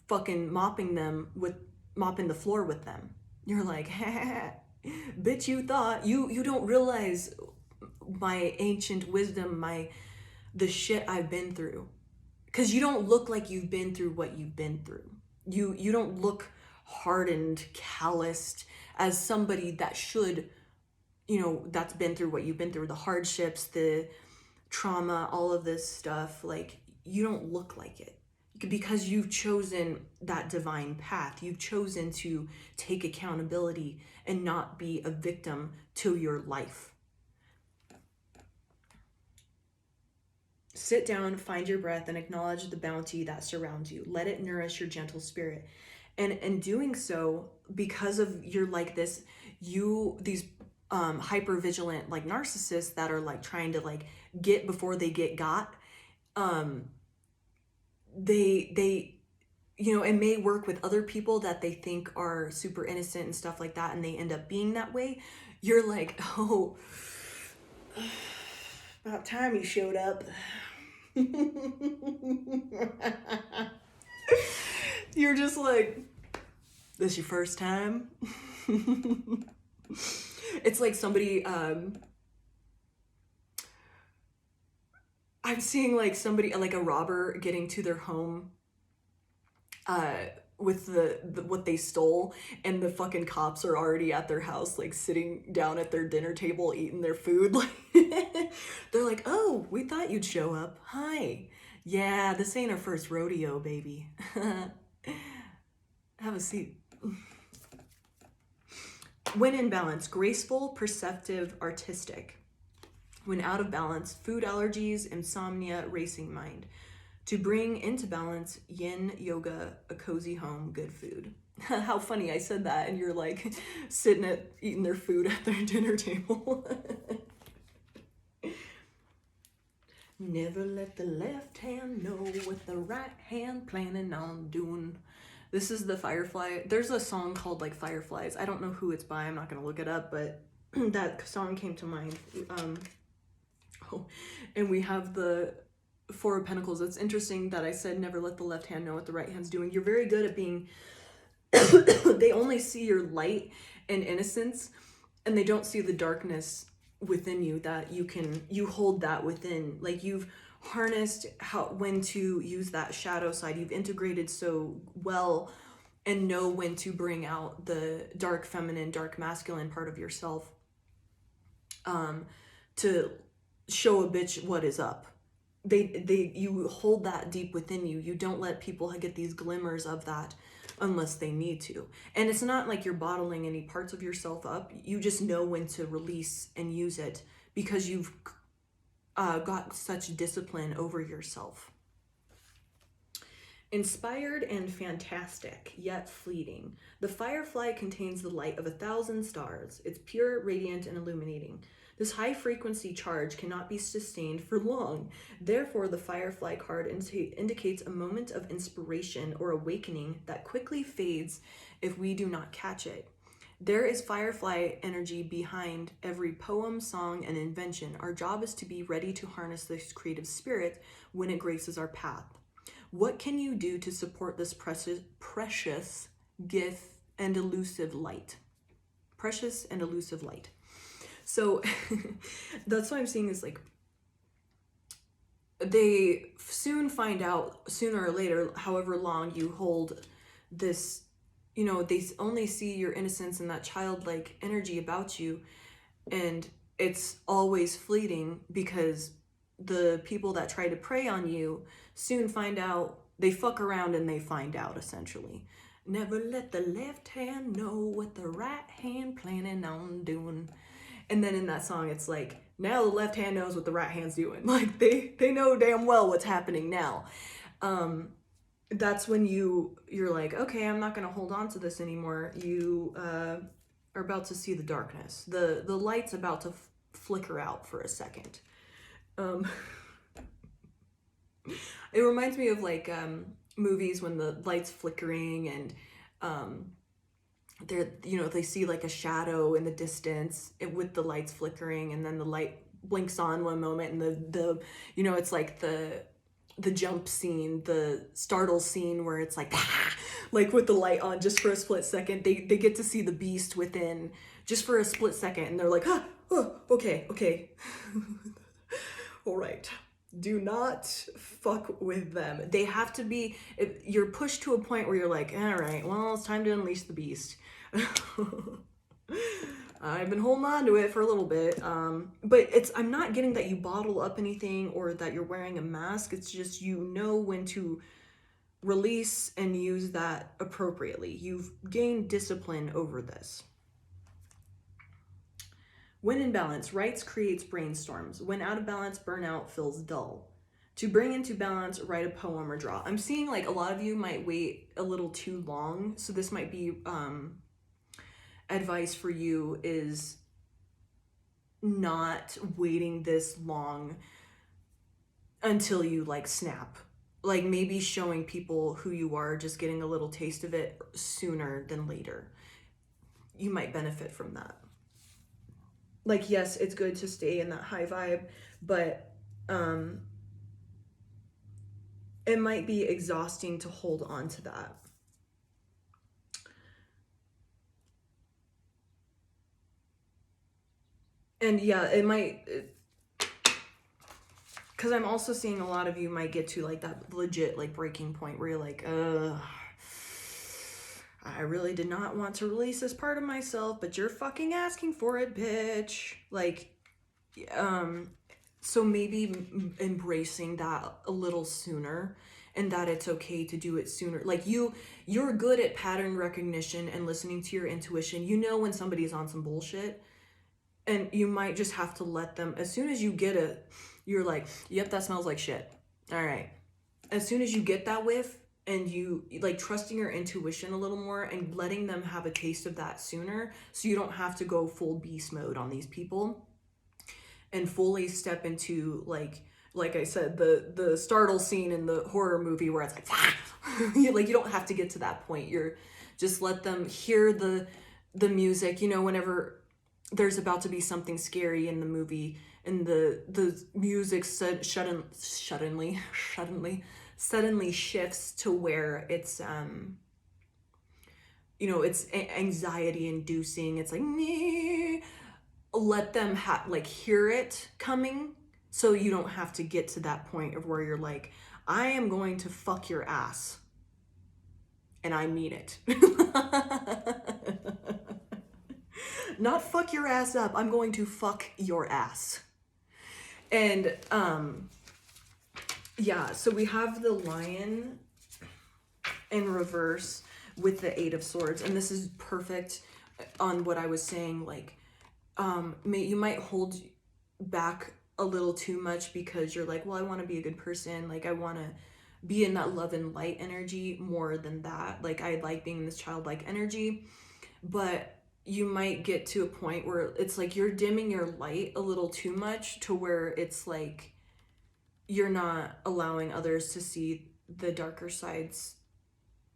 fucking mopping the floor with them. You're like, bitch, you thought you don't realize my ancient wisdom, the shit I've been through. Because you don't look like you've been through what you've been through. You don't look hardened, calloused as somebody that should, that's been through what you've been through, the hardships, the trauma, all of this stuff. Like, you don't look like it because you've chosen that divine path. You've chosen to take accountability and not be a victim to your life. Sit down, find your breath, and acknowledge the bounty that surrounds you. Let it nourish your gentle spirit. And in doing so, because of you're like this, these hyper vigilant like narcissists that are like trying to like get before they get got, they it may work with other people that they think are super innocent and stuff like that, and they end up being that way. You're like, oh, about time you showed up. You're just like, this your first time? It's like somebody, I'm seeing like somebody, like a robber getting to their home with the what they stole, and the fucking cops are already at their house, like sitting down at their dinner table eating their food. Like they're like, oh, we thought you'd show up. Hi. Yeah, this ain't our first rodeo, baby. Have a seat. When in balance, graceful, perceptive, artistic. When out of balance, food allergies, insomnia, racing mind. To bring into balance, yin, yoga, a cozy home, good food. How funny, I said that and you're like sitting eating their food at their dinner table. Never let the left hand know what the right hand planning on doing. This is the Firefly. There's a song called like Fireflies. I don't know who it's by. I'm not gonna look it up, but that song came to mind. And we have the 4 of Pentacles. It's interesting that I said never let the left hand know what the right hand's doing. You're very good at being they only see your light and innocence, and they don't see the darkness within you, that you hold that within. Like, you've harnessed when to use that shadow side. You've integrated so well and know when to bring out the dark feminine, dark masculine part of yourself, to show a bitch what is up. You hold that deep within you. You don't let people get these glimmers of that unless they need to. And it's not like you're bottling any parts of yourself up. You just know when to release and use it because you've got such discipline over yourself. Inspired and fantastic, yet fleeting. The Firefly contains the light of 1,000 stars. It's pure, radiant, and illuminating. This high-frequency charge cannot be sustained for long. Therefore, the Firefly card indicates a moment of inspiration or awakening that quickly fades if we do not catch it. There is Firefly energy behind every poem, song, and invention. Our job is to be ready to harness this creative spirit when it graces our path. What can you do to support this precious gift and elusive light? Precious and elusive light. So that's what I'm seeing is like, they soon find out, sooner or later, however long you hold this, you know, they only see your innocence and that childlike energy about you, and it's always fleeting because the people that try to prey on you soon find out, they fuck around and they find out, essentially. Never let the left hand know what the right hand planning on doing. And then in that song, it's like, now the left hand knows what the right hand's doing. Like, they know damn well what's happening now. That's when you're like, okay, I'm not gonna hold on to this anymore. You are about to see the darkness. The light's about to flicker out for a second. It reminds me of like movies when the light's flickering and they're, you know, they see like a shadow in the distance with the lights flickering, and then the light blinks on one moment, and the you know, it's like the jump scene, the startle scene where it's like with the light on just for a split second. They get to see the beast within just for a split second, and they're like, oh, okay. All right. Do not fuck with them. They have to be, if you're pushed to a point where you're like, all right, well, it's time to unleash the beast. I've been holding on to it for a little bit. But I'm not getting that you bottle up anything or that you're wearing a mask. It's just, you know when to release and use that appropriately. You've gained discipline over this. When in balance, writes creates brainstorms. When out of balance, burnout feels dull. To bring into balance, write a poem or draw. I'm seeing like a lot of you might wait a little too long. So this might be advice for you, is not waiting this long until you like snap. Like maybe showing people who you are, just getting a little taste of it sooner than later. You might benefit from that. Like, yes, it's good to stay in that high vibe, but it might be exhausting to hold on to that. And yeah, it might, because I'm also seeing a lot of you might get to like that legit like breaking point where you're like, I really did not want to release this part of myself, but you're fucking asking for it, bitch. Like, so maybe embracing that a little sooner, and that it's okay to do it sooner. Like you're good at pattern recognition and listening to your intuition. You know when somebody's on some bullshit, and you might just have to let them, as soon as you get it, you're like, yep, that smells like shit. All right. As soon as you get that whiff, and you like trusting your intuition a little more and letting them have a taste of that sooner, so you don't have to go full beast mode on these people and fully step into like I said, the startle scene in the horror movie where it's like like you don't have to get to that point. You're just let them hear the music, you know, whenever there's about to be something scary in the movie and the music suddenly shifts to where it's you know, it's anxiety inducing. It's like, let them like hear it coming, so you don't have to get to that point of where you're like, I am going to fuck your ass, and I mean it. Not fuck your ass up, I'm going to fuck your ass. And yeah, so we have the Lion in reverse with the Eight of Swords, and this is perfect on what I was saying, like you might hold back a little too much because you're like, well, I want to be a good person, like I want to be in that love and light energy more than that, like I like being in this childlike energy. But you might get to a point where it's like you're dimming your light a little too much, to where it's like you're not allowing others to see the darker sides,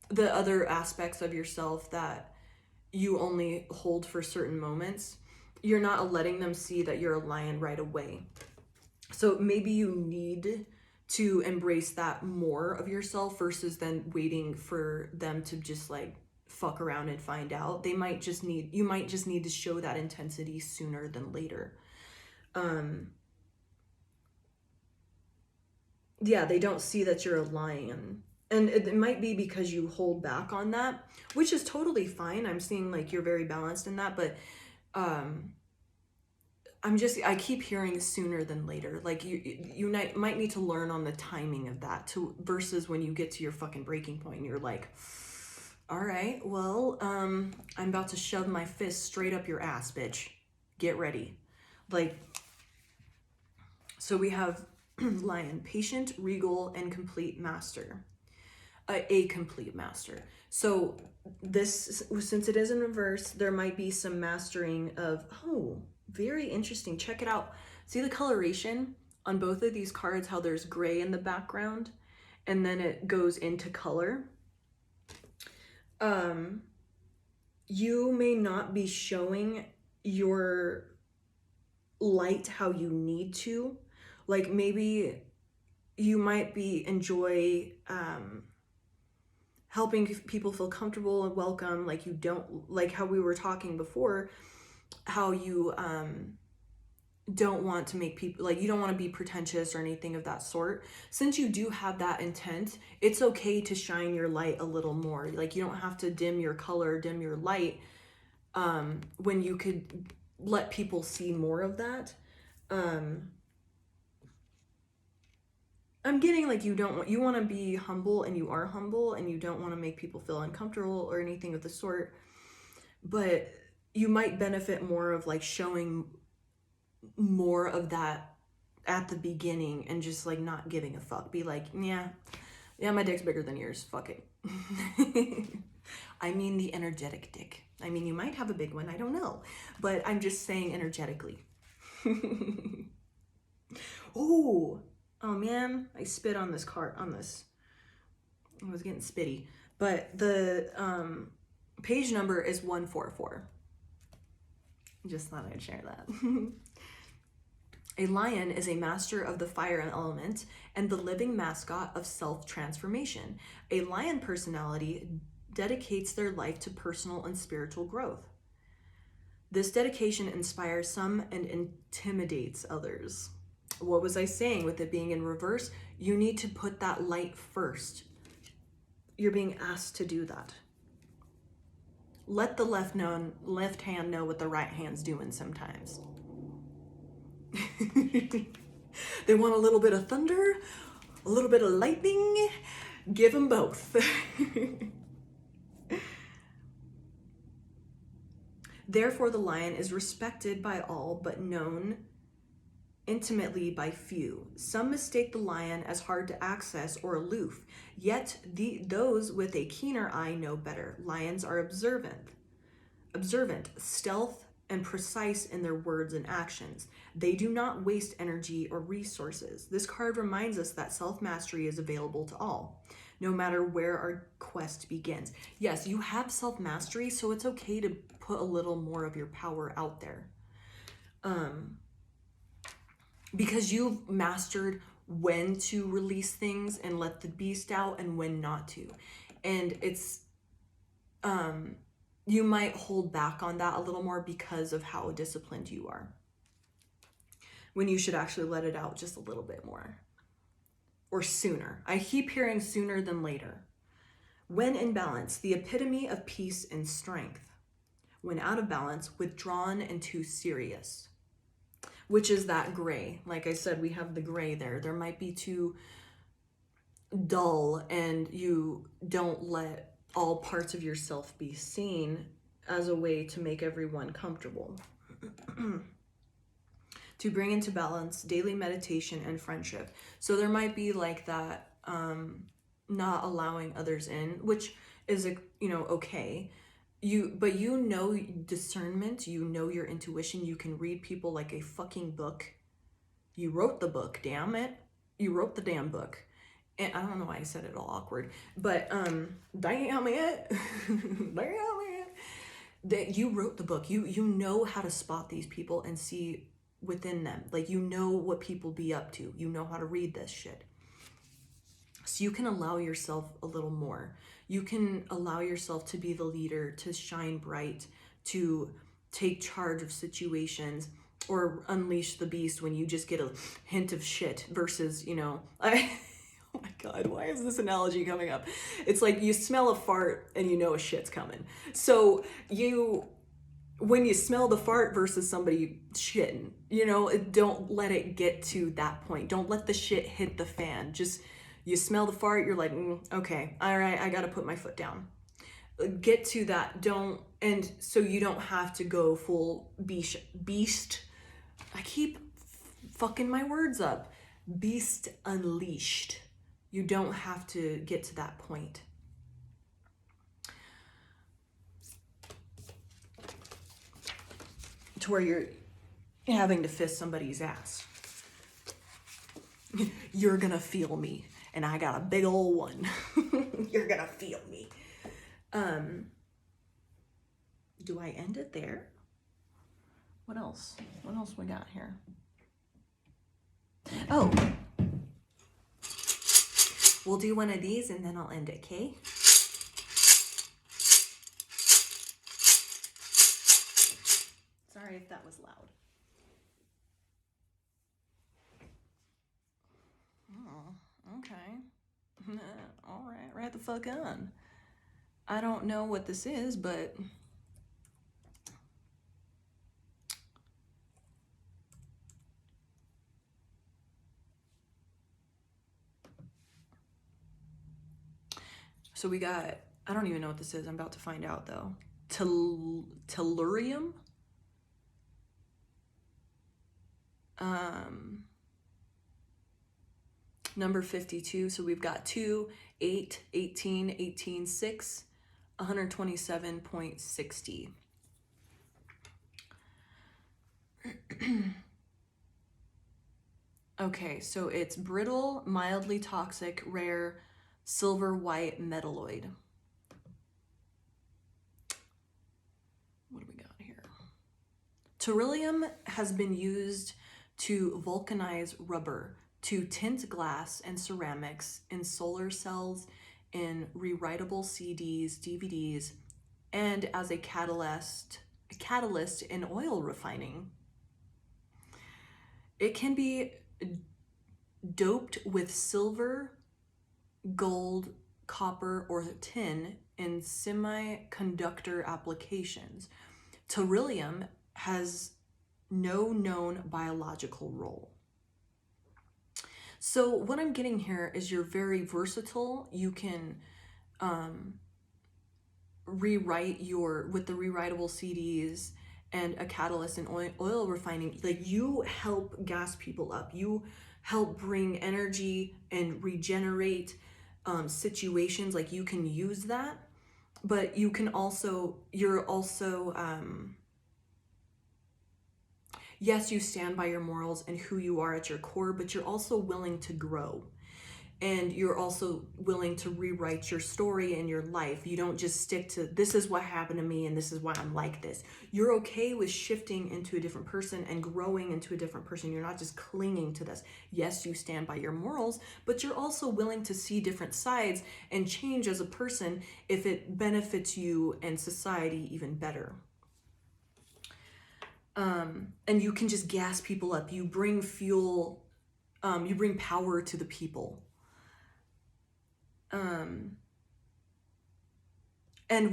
the other aspects of yourself that you only hold for certain moments. You're not letting them see that you're a lion right away. So maybe you need to embrace that more of yourself versus then waiting for them to just like fuck around and find out. You might just need to show that intensity sooner than later. yeah, they don't see that you're a lion. And it might be because you hold back on that, which is totally fine. I'm seeing like you're very balanced in that, but um I keep hearing sooner than later. Like you might need to learn on the timing of that to versus when you get to your fucking breaking point and you're like, all right, well, I'm about to shove my fist straight up your ass, bitch. Get ready. Like, so we have lion, patient, regal, and complete master. A complete master. So this, since it is in reverse, there might be some mastering of, oh, very interesting. Check it out. See the coloration on both of these cards, how there's gray in the background and then it goes into color. You may not be showing your light how you need to. Like maybe you might be enjoy helping people feel comfortable and welcome, like you don't, like how we were talking before, how you don't want to make people, like you don't want to be pretentious or anything of that sort. Since you do have that intent, it's okay to shine your light a little more. Like you don't have to dim your color, dim your light, when you could let people see more of that. I'm getting like you want to be humble, and you are humble, and you don't want to make people feel uncomfortable or anything of the sort, but you might benefit more of like showing more of that at the beginning and just like not giving a fuck. Be like, yeah, my dick's bigger than yours. Fuck it. I mean the energetic dick. I mean, you might have a big one, I don't know, but I'm just saying energetically. Oh man, I spit on this card, on this. I was getting spitty. But the page number is 144. Just thought I'd share that. A lion is a master of the fire element and the living mascot of self-transformation. A lion personality dedicates their life to personal and spiritual growth. This dedication inspires some and intimidates others. What was I saying with it being in reverse? You need to put that light first. You're being asked to do that. Let the left hand know what the right hand's doing sometimes. They want a little bit of thunder, a little bit of lightning. Give them both. Therefore, the lion is respected by all, but known intimately by few. Some mistake the lion as hard to access or aloof, yet those with a keener eye know better. Lions are observant, stealth, and precise in their words and actions. They do not waste energy or resources. This card reminds us that self-mastery is available to all, no matter where our quest begins. Yes, you have self-mastery, so it's okay to put a little more of your power out there. Because you've mastered when to release things and let the beast out and when not to. And it's, you might hold back on that a little more because of how disciplined you are, when you should actually let it out just a little bit more. Or sooner. I keep hearing sooner than later. When in balance, the epitome of peace and strength. When out of balance, withdrawn and too serious. Which is that gray. Like I said, we have the gray there. There might be too dull and you don't let all parts of yourself be seen as a way to make everyone comfortable. To bring into balance daily meditation and friendship. So there might be like that, not allowing others in, which is, okay. But discernment, your intuition, you can read people like a fucking book. You wrote the book, damn it. You wrote the damn book. And I don't know why I said it all awkward, but damn it. Damn it. That you wrote the book. You know how to spot these people and see within them. Like, you know what people be up to. You know how to read this shit. So you can allow yourself a little more. You can allow yourself to be the leader, to shine bright, to take charge of situations, or unleash the beast when you just get a hint of shit versus, Oh my God, why is this analogy coming up? It's like you smell a fart and you know a shit's coming. So when you smell the fart versus somebody shitting, don't let it get to that point. Don't let the shit hit the fan. Just, you smell the fart, you're like, okay, all right, I gotta put my foot down. Get to that. And so you don't have to go full beast. I keep fucking my words up. Beast unleashed. You don't have to get to that point. To where you're having to fist somebody's ass. You're gonna feel me, and I got a big old one. You're gonna feel me. Do I end it there? What else? What else we got here? Oh. We'll do one of these and then I'll end it, okay? Sorry if that was loud. Oh, okay. All right, right the fuck on. I don't know what this is, but so we got, I don't even know what this is. I'm about to find out though. Terillium. Number 52. So we've got 2, 8, 18, 18, 6, 127.60. Okay, so it's brittle, mildly toxic, rare, silver white metalloid. What do we got here? Terillium has been used to vulcanize rubber, to tint glass and ceramics, in solar cells, in rewritable CDs, DVDs, and as a catalyst in oil refining. It can be doped with silver, gold, copper, or tin in semiconductor applications. Terillium has no known biological role. So what I'm getting here is you're very versatile. You can rewrite with the rewritable CDs and a catalyst in oil refining. Like, you help gas people up. You help bring energy and regenerate situations. Like, you can use that, but you're also yes, you stand by your morals and who you are at your core, but you're also willing to grow. And you're also willing to rewrite your story and your life. You don't just stick to, this is what happened to me and this is why I'm like this. You're okay with shifting into a different person and growing into a different person. You're not just clinging to this. Yes, you stand by your morals, but you're also willing to see different sides and change as a person if it benefits you and society even better. And you can just gas people up. You bring fuel, you bring power to the people. And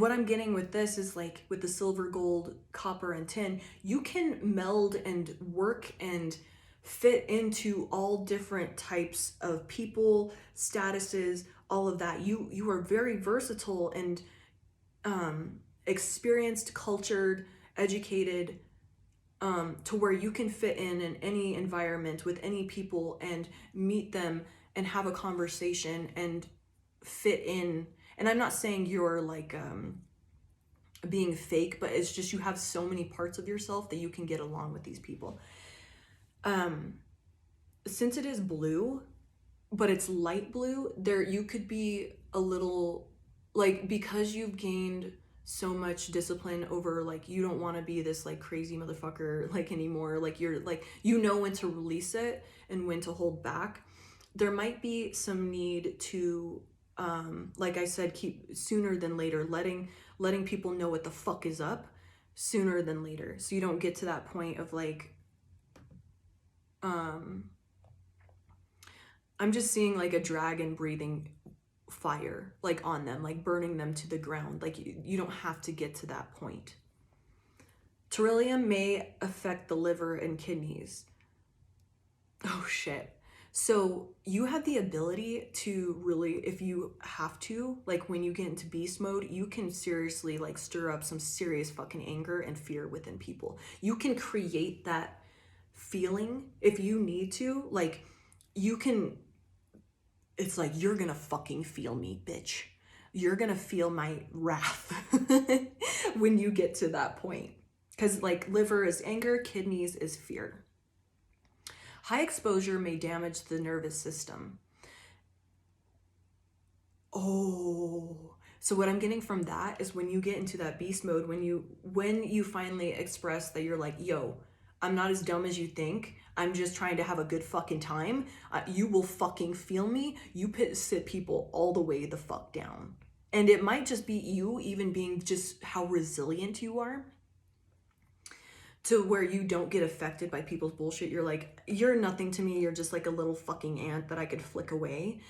what I'm getting with this is, like, with the silver, gold, copper, and tin, you can meld and work and fit into all different types of people, statuses, all of that. You are very versatile and experienced, cultured, educated, to where you can fit in any environment with any people and meet them and have a conversation and fit in. And I'm not saying you're like being fake, but it's just you have so many parts of yourself that you can get along with these people. Since it is blue, but it's light blue, you could be a little, like, because you've gained so much discipline over, like, you don't want to be this, like, crazy motherfucker, like, anymore. Like, you're like, when to release it and when to hold back. There might be some need to like I said, keep sooner than later, letting people know what the fuck is up sooner than later, so you don't get to that point of, like, I'm just seeing like a dragon breathing fire like on them, like burning them to the ground. Like you don't have to get to that point. Terillium may affect the liver and kidneys. Oh shit. So you have the ability to really, if you have to, like when you get into beast mode, you can seriously like stir up some serious fucking anger and fear within people. You can create that feeling if you need to. Like you can, it's like, you're gonna fucking feel me, bitch. You're gonna feel my wrath when you get to that point. Because like liver is anger, kidneys is fear. High exposure may damage the nervous system. Oh, so what I'm getting from that is when you get into that beast mode, when you finally express that you're like, yo, I'm not as dumb as you think. I'm just trying to have a good fucking time. You will fucking feel me. You sit people all the way the fuck down. And it might just be you even being just how resilient you are, to where you don't get affected by people's bullshit. You're like, you're nothing to me. You're just like a little fucking ant that I could flick away.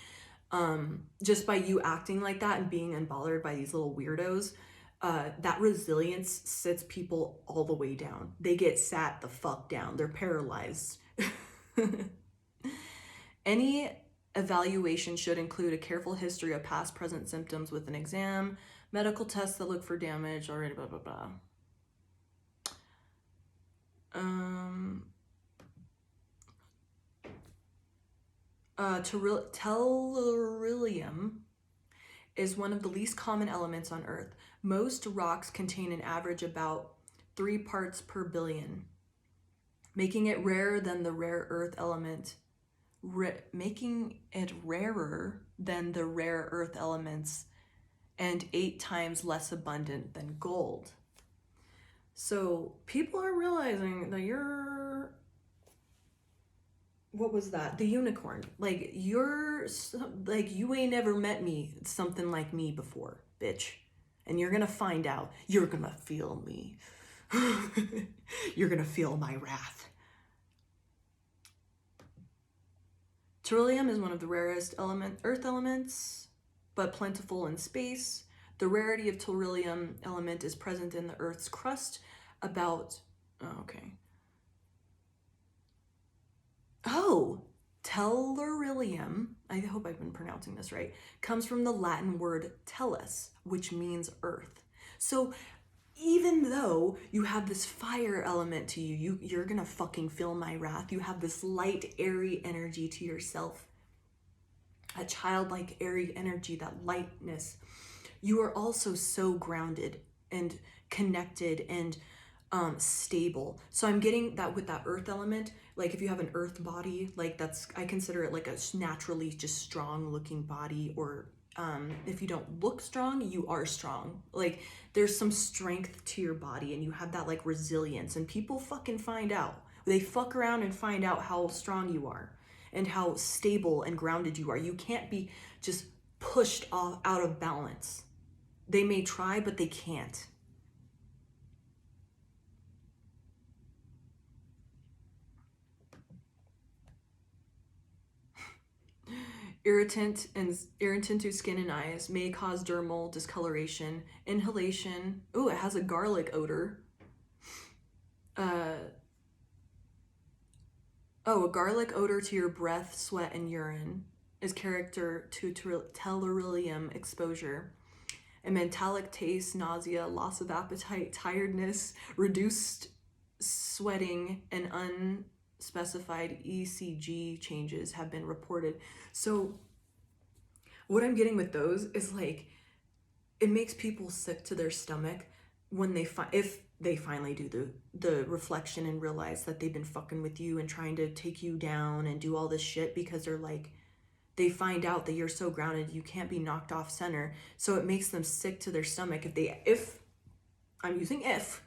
Just by you acting like that and being unbothered by these little weirdos, that resilience sits people all the way down. They get sat the fuck down. They're paralyzed. Any evaluation should include a careful history of past present symptoms with an exam, medical tests that look for damage, already blah, blah, blah. Terillium is one of the least common elements on Earth. Most rocks contain an average about 3 parts per billion, making it rarer than the rare earth element. Making it rarer than the rare earth elements and 8 times less abundant than gold. So people are realizing that you're, what was that? The unicorn. Like you're, like you ain't never met me, something like me before, bitch. And you're gonna find out. You're gonna feel me. You're gonna feel my wrath. Terillium is one of the rarest earth elements, but plentiful in space. The rarity of Terillium element is present in the Earth's crust about, Terillium, I hope I've been pronouncing this right, comes from the Latin word tellus, which means earth. So even though you have this fire element to you, you're gonna fucking feel my wrath. You have this light, airy energy to yourself, a childlike, airy energy, that lightness. You are also so grounded and connected and stable. So I'm getting that with that earth element. Like if you have an earth body, like that's, I consider it like a naturally just strong looking body, or if you don't look strong, you are strong. Like there's some strength to your body and you have that like resilience, and people fucking find out. They fuck around and find out how strong you are and how stable and grounded you are. You can't be just pushed off out of balance. They may try, but they can't. Irritant to skin and eyes may cause dermal discoloration, inhalation. Oh, it has a garlic odor. A garlic odor to your breath, sweat, and urine is character to Terillium exposure. A metallic taste, nausea, loss of appetite, tiredness, reduced sweating, and unspecified ECG changes have been reported. So what I'm getting with those is like, it makes people sick to their stomach when if they finally do the reflection and realize that they've been fucking with you and trying to take you down and do all this shit, because they're like, they find out that you're so grounded you can't be knocked off center. So it makes them sick to their stomach if I'm using if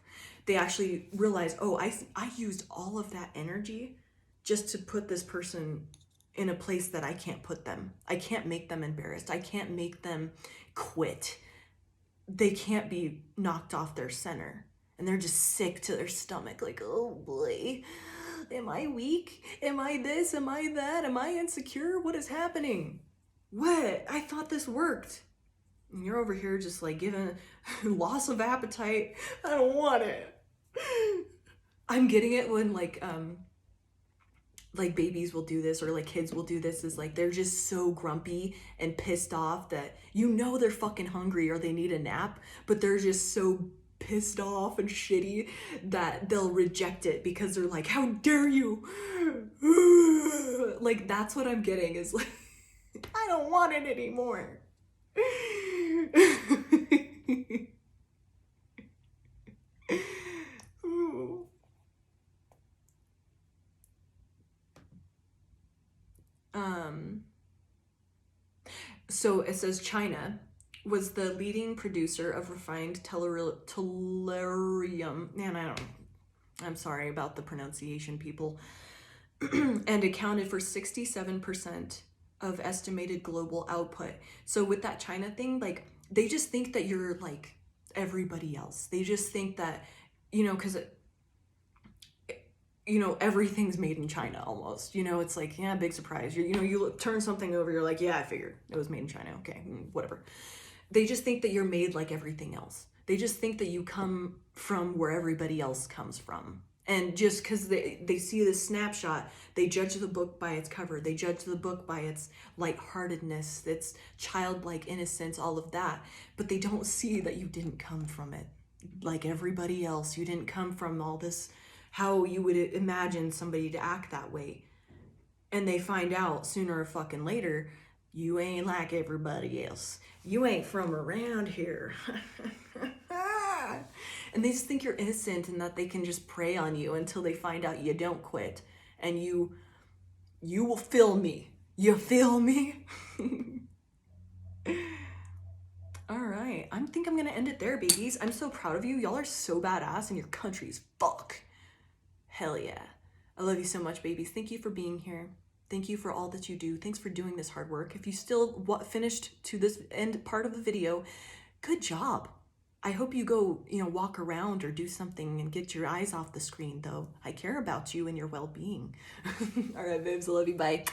they actually realize, oh, I used all of that energy just to put this person in a place that I can't put them. I can't make them embarrassed. I can't make them quit. They can't be knocked off their center. And they're just sick to their stomach, like, oh boy, Am I weak? Am I this? Am I that? Am I insecure? What is happening? What? I thought this worked. And you're over here just like giving loss of appetite. I don't want it. I'm getting it when like babies will do this, or like kids will do this, is like they're just so grumpy and pissed off that you know they're fucking hungry or they need a nap, but they're just so pissed off and shitty that they'll reject it because they're like, how dare you? Like that's what I'm getting, is like I don't want it anymore. So it says China was the leading producer of refined tellurium. Man, I'm sorry about the pronunciation, people. And accounted for 67% of estimated global output. So with that China thing, like they just think that you're like everybody else. They just think that, you know, because you know, everything's made in China almost. You know, it's like, yeah, big surprise. You turn something over, you're like, yeah, I figured it was made in China. Okay, whatever. They just think that you're made like everything else. They just think that you come from where everybody else comes from. And just because they see this snapshot, they judge the book by its cover. They judge the book by its lightheartedness, its childlike innocence, all of that. But they don't see that you didn't come from it like everybody else. You didn't come from all this, how you would imagine somebody to act that way. And they find out sooner or fucking later, you ain't like everybody else. You ain't from around here. And they just think you're innocent and that they can just prey on you until they find out you don't quit. And you will feel me. You feel me? All right. I think I'm going to end it there, babies. I'm so proud of you. Y'all are so badass and your country's fuck. Hell yeah. I love you so much, babies. Thank you for being here. Thank you for all that you do. Thanks for doing this hard work. If you still finished to this end part of the video, good job. I hope you go, walk around or do something and get your eyes off the screen, though. I care about you and your well-being. All right, babes. I love you. Bye.